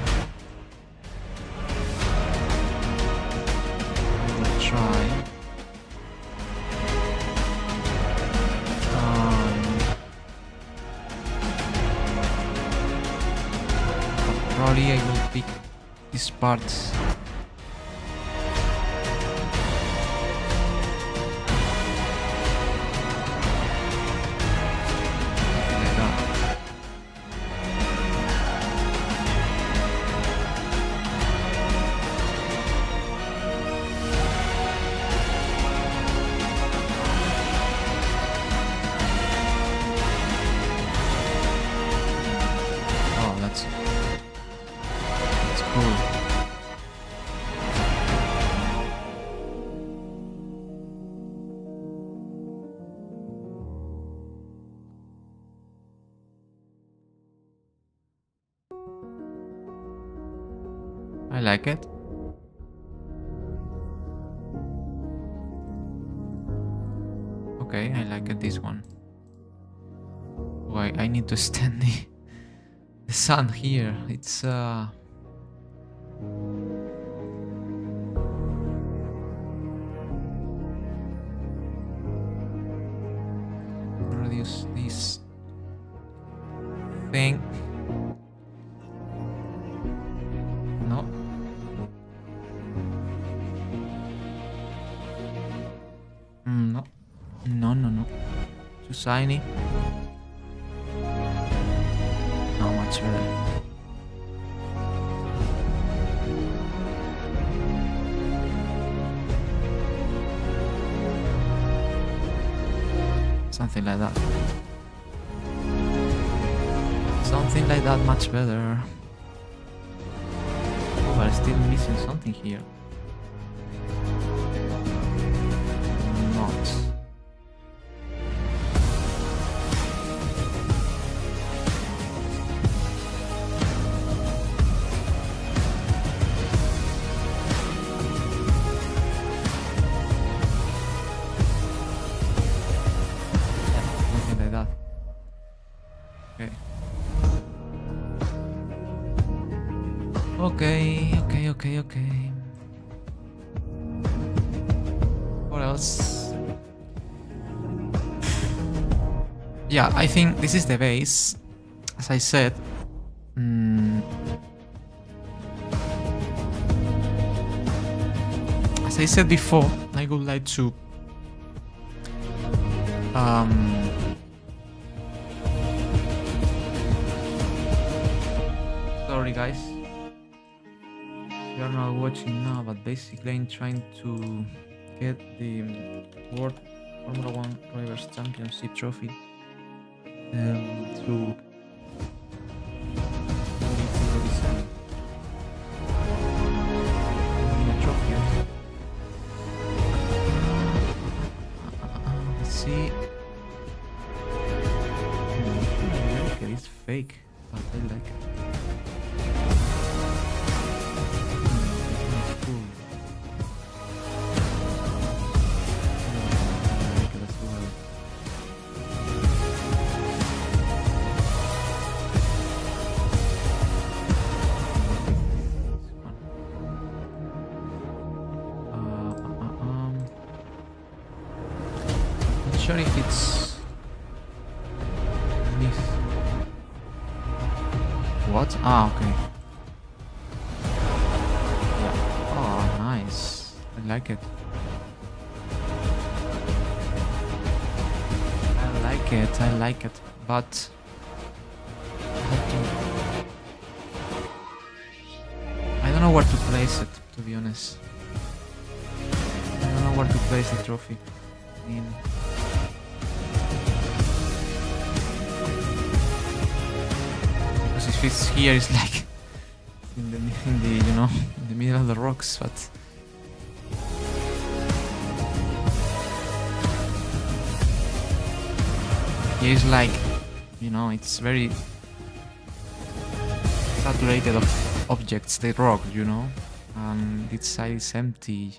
Speaker 1: Probably I will pick these parts. Like that. Oh, that's cool. I like it. Okay, I like it, this one. Why I need to stand the sun here. It's reduce this thing. No. No. No, no, no. Too shiny. Not much better. Something like that. Something like that, much better. Oh, but I'm still missing something here. Not. Okay. What else? Yeah, I think this is the base. As I said, before, I would like to sorry guys, you are not watching now, but basically I'm trying to get the World Formula 1 Drivers Championship trophy through let's see. Okay, it's fake, but I like it. Sure if it's this. What? Ah, okay. Yeah. Oh, nice. I like it. I like it. But I don't know where to place it, to be honest. I don't know where to place the trophy. Because if it's here, it's like in the you know, in the middle of the rocks, but Here's like, you know, it's very saturated of objects, the rock, you know, and this side is empty.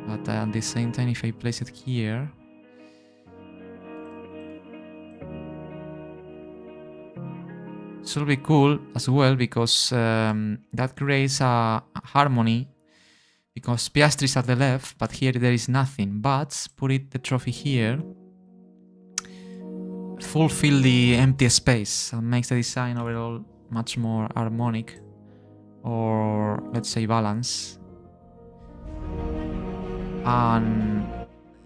Speaker 1: But at the same time, if I place it here, this will be cool as well, because that creates a harmony, because Piastri is at the left, but here there is nothing. But put the trophy here, fulfill the empty space, and makes the design overall much more harmonic, or let's say balance. And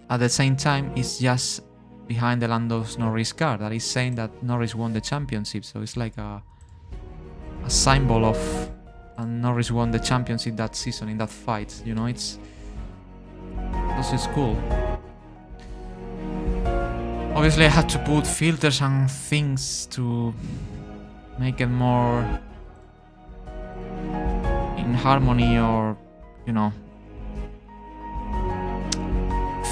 Speaker 1: at the same time, it's just behind the Lando Norris car that is saying that Norris won the championship. So it's like a symbol of Norris won the championship that season in that fight. You know, it's cool. Obviously, I had to put filters and things to make it more in harmony, or, you know,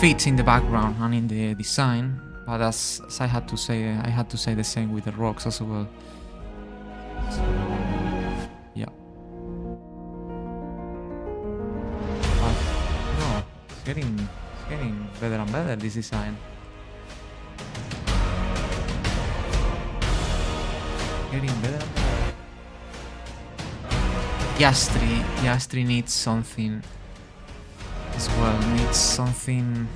Speaker 1: fit in the background and in the design. But as I had to say the same with the rocks as well. So, yeah. But no, it's getting better and better, this design. Getting better and better. Piastri needs something as well. Needs something.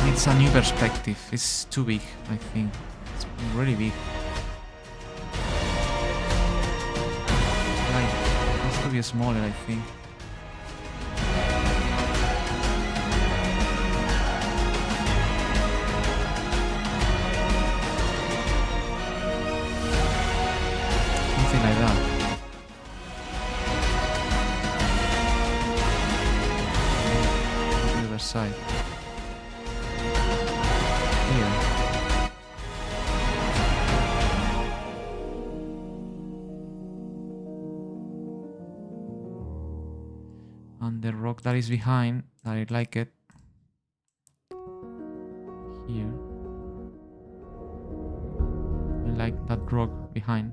Speaker 1: Needs a new perspective. It's too big, I think. It's really big. Like, it has to be smaller, I think. Like that. The other side. Here. And the rock that is behind, I like it. Here. I like that rock behind.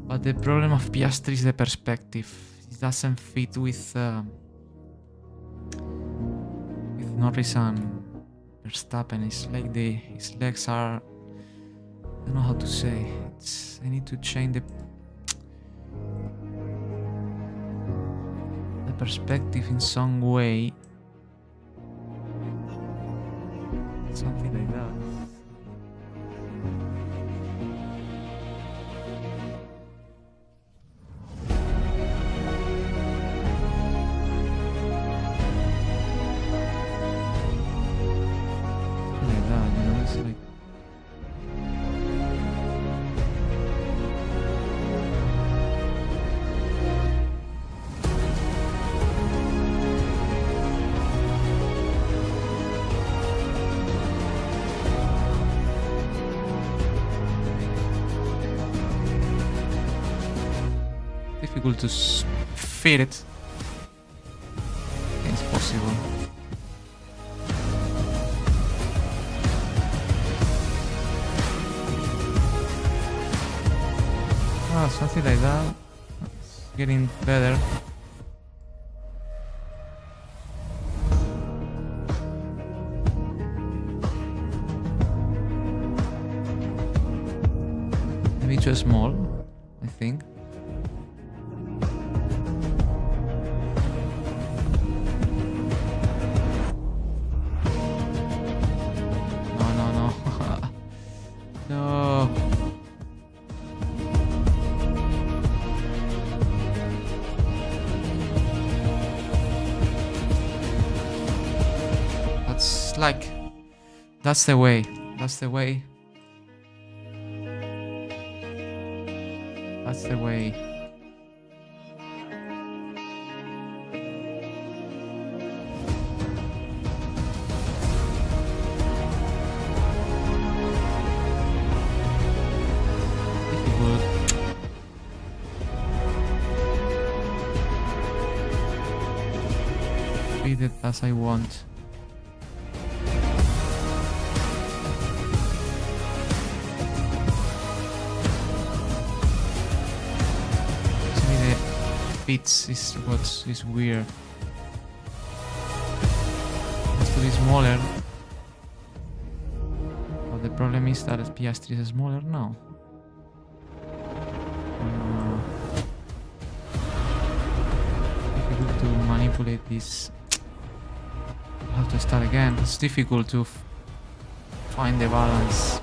Speaker 1: But the problem of Piastri is the perspective. It doesn't fit with Norris and Verstappen. It's like his legs are, I don't know how to say. I need to change the perspective in some way. Something like that. Difficult to fit it. It's possible. Something like that. It's getting better. Maybe too small, I think. Like, that's the way. That's the way. That's the way. Difficult. fit it as I want. Actually, the fits is what is weird. It has to be smaller. But the problem is that Piastri is smaller now. Difficult to manipulate this. I'll have to start again. It's difficult to find the balance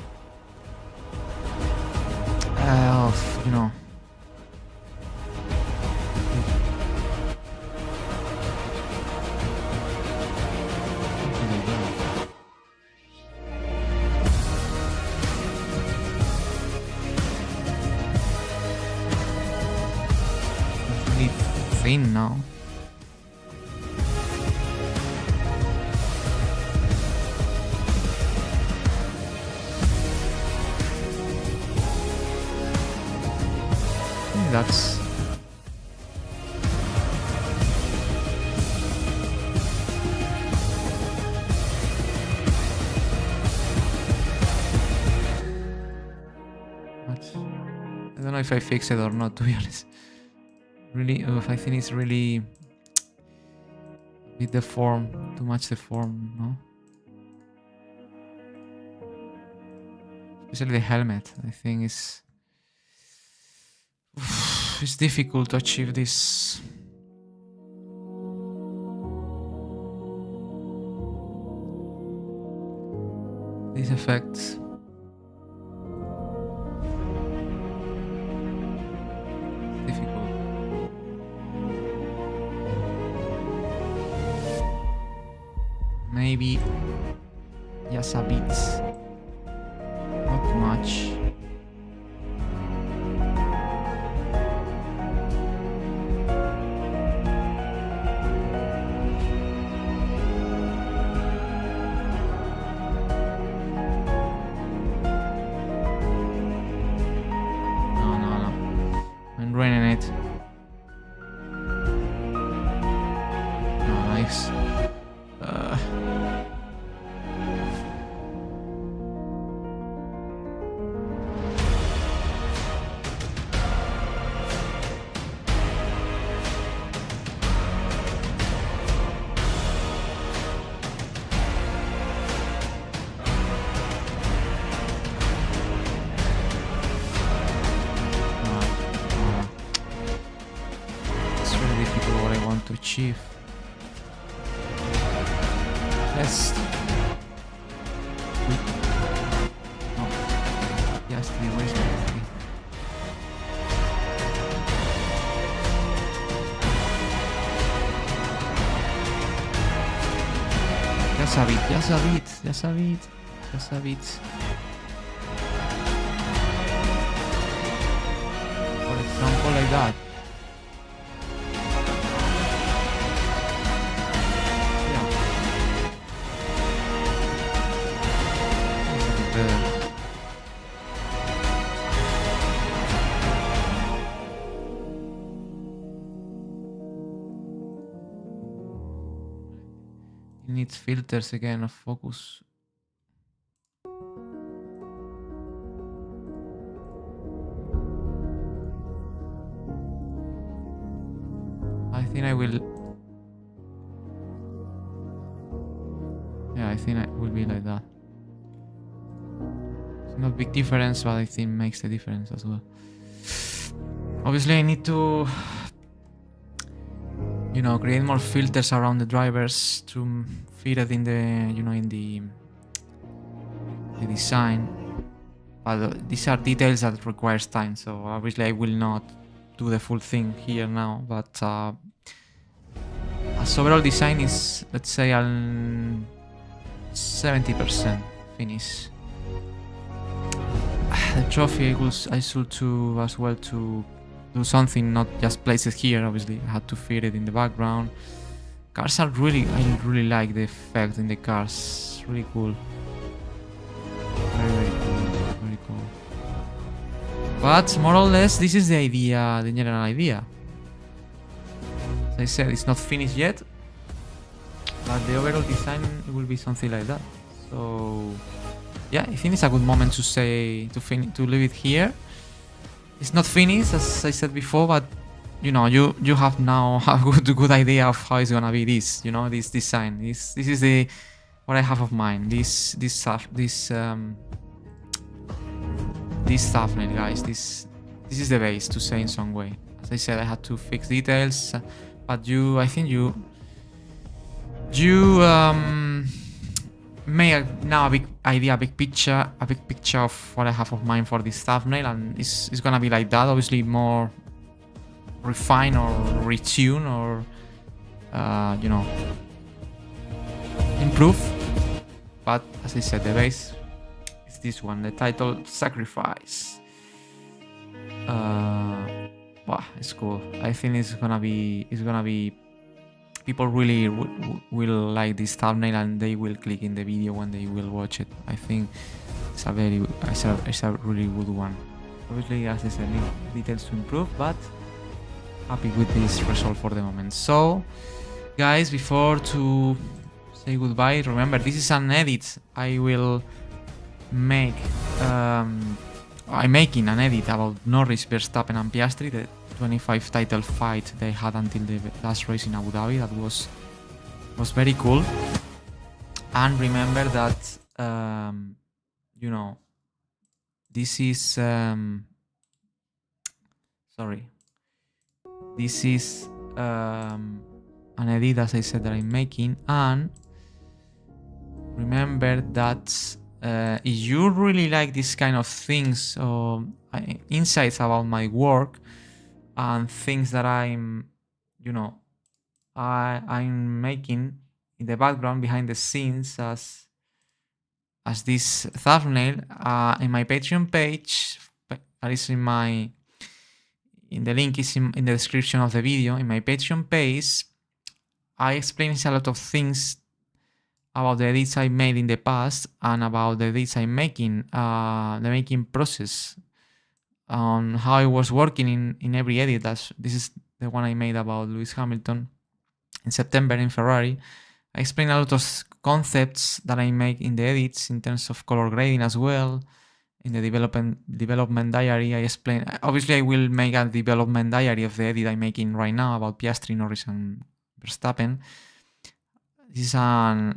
Speaker 1: of, you know. It's really thin now. That's I don't know if I fix it or not, to be honest. Really, I think it's really with the form, too much the form, no? Especially the helmet, I think it's difficult to achieve this. These effects. Difficult. Maybe just a bit. Not too much. Achieve. Let's. Oh, yes, where's my thing? Just a bit, just a bit, just a bit, just a bit. For example, like that. Needs filters again of focus. I think I will. Yeah, I think it will be like that. It's not big difference, but I think makes the difference as well. Obviously, I need to, you know, create more filters around the drivers to fit it in the, you know, in the design. But these are details that requires time, so obviously I will not do the full thing here now. But as overall design is, let's say, 70% finish. The trophy I should to as well to do something, not just place it here. Obviously, I had to fit it in the background. Cars are really, I really like the effect in the cars. Really cool. Very, very cool. Very cool. But more or less, this is the idea, the general idea. As I said, it's not finished yet. but the overall design will be something like that. So yeah, I think it's a good moment to say to leave it here. It's not finished as I said before, but you know, you have now a good idea of how it's gonna be this, you know, this design. This is the what I have of mine. This thumbnail, guys. This is the base, to say in some way. As I said, I had to fix details, but I think you made now a big idea, a big picture of what I have of mine for this thumbnail, and it's gonna be like that. Obviously more refined or retune or you know, improve, but as I said, the base is this one, the title Sacrifice. Wow, it's cool. I think it's gonna be people really will like this thumbnail, and they will click in the video when they will watch it. I think it's a really good one. Obviously, as I said, need details to improve, but happy with this result for the moment. So guys, before to say goodbye, remember this is an edit I will make. I'm making an edit about Norris, Verstappen and Piastri, the 25 title fight they had until the last race in Abu Dhabi. That was very cool. And remember that you know, this is sorry, this is an edit, as I said, that I'm making. And remember that if you really like this kind of things or insights about my work and things that I'm, you know, I'm making in the background behind the scenes as this thumbnail, in my Patreon page, that is in the link is in the description of the video. In my Patreon page, I explain a lot of things about the edits I made in the past and about the edits I'm making, the making process, on how I was working in every edit. This is the one I made about Lewis Hamilton in September in Ferrari. I explain a lot of concepts that I make in the edits in terms of color grading as well. In the development diary, I explain. Obviously, I will make a development diary of the edit I'm making right now about Piastri, Norris, and Verstappen. This is the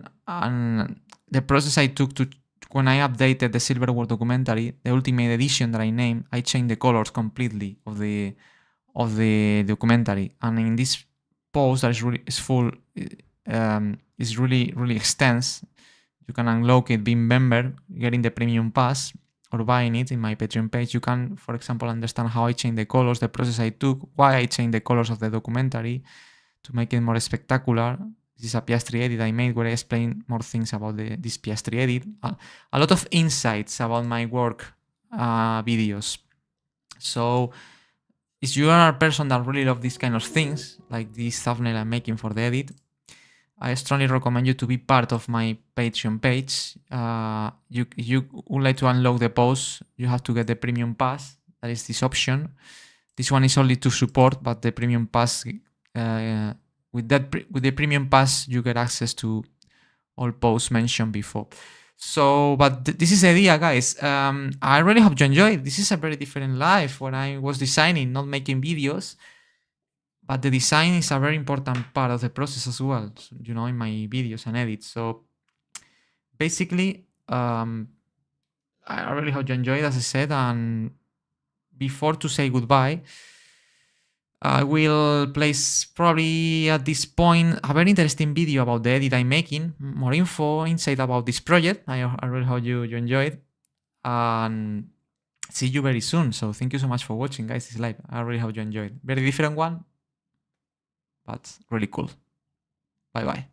Speaker 1: process I took to when I updated the Silver World documentary, the Ultimate Edition that I named. I changed the colors completely of the documentary, and in this post that is really extensive. You can unlock it, being member, getting the premium pass, or buying it in my Patreon page. You can, for example, understand how I changed the colors, the process I took, why I changed the colors of the documentary to make it more spectacular. This is a Piastri edit I made where I explain more things about this Piastri edit. A lot of insights about my work videos. So if you are a person that really loves these kind of things, like this thumbnail I'm making for the edit, I strongly recommend you to be part of my Patreon page. You would like to unlock the post, you have to get the premium pass. That is this option. This one is only to support, but the premium pass, with the premium pass, you get access to all posts mentioned before. So, but this is the idea, guys. I really hope you enjoyed. This is a very different life when I was designing, not making videos. But the design is a very important part of the process as well, you know, in my videos and edits. So basically, I really hope you enjoyed, as I said. And before to say goodbye, I will place probably at this point a very interesting video about the edit I'm making, more info, insight about this project. I really hope you enjoyed, and see you very soon. So thank you so much for watching, guys, this live. I really hope you enjoyed. Very different one, but really cool. Bye bye.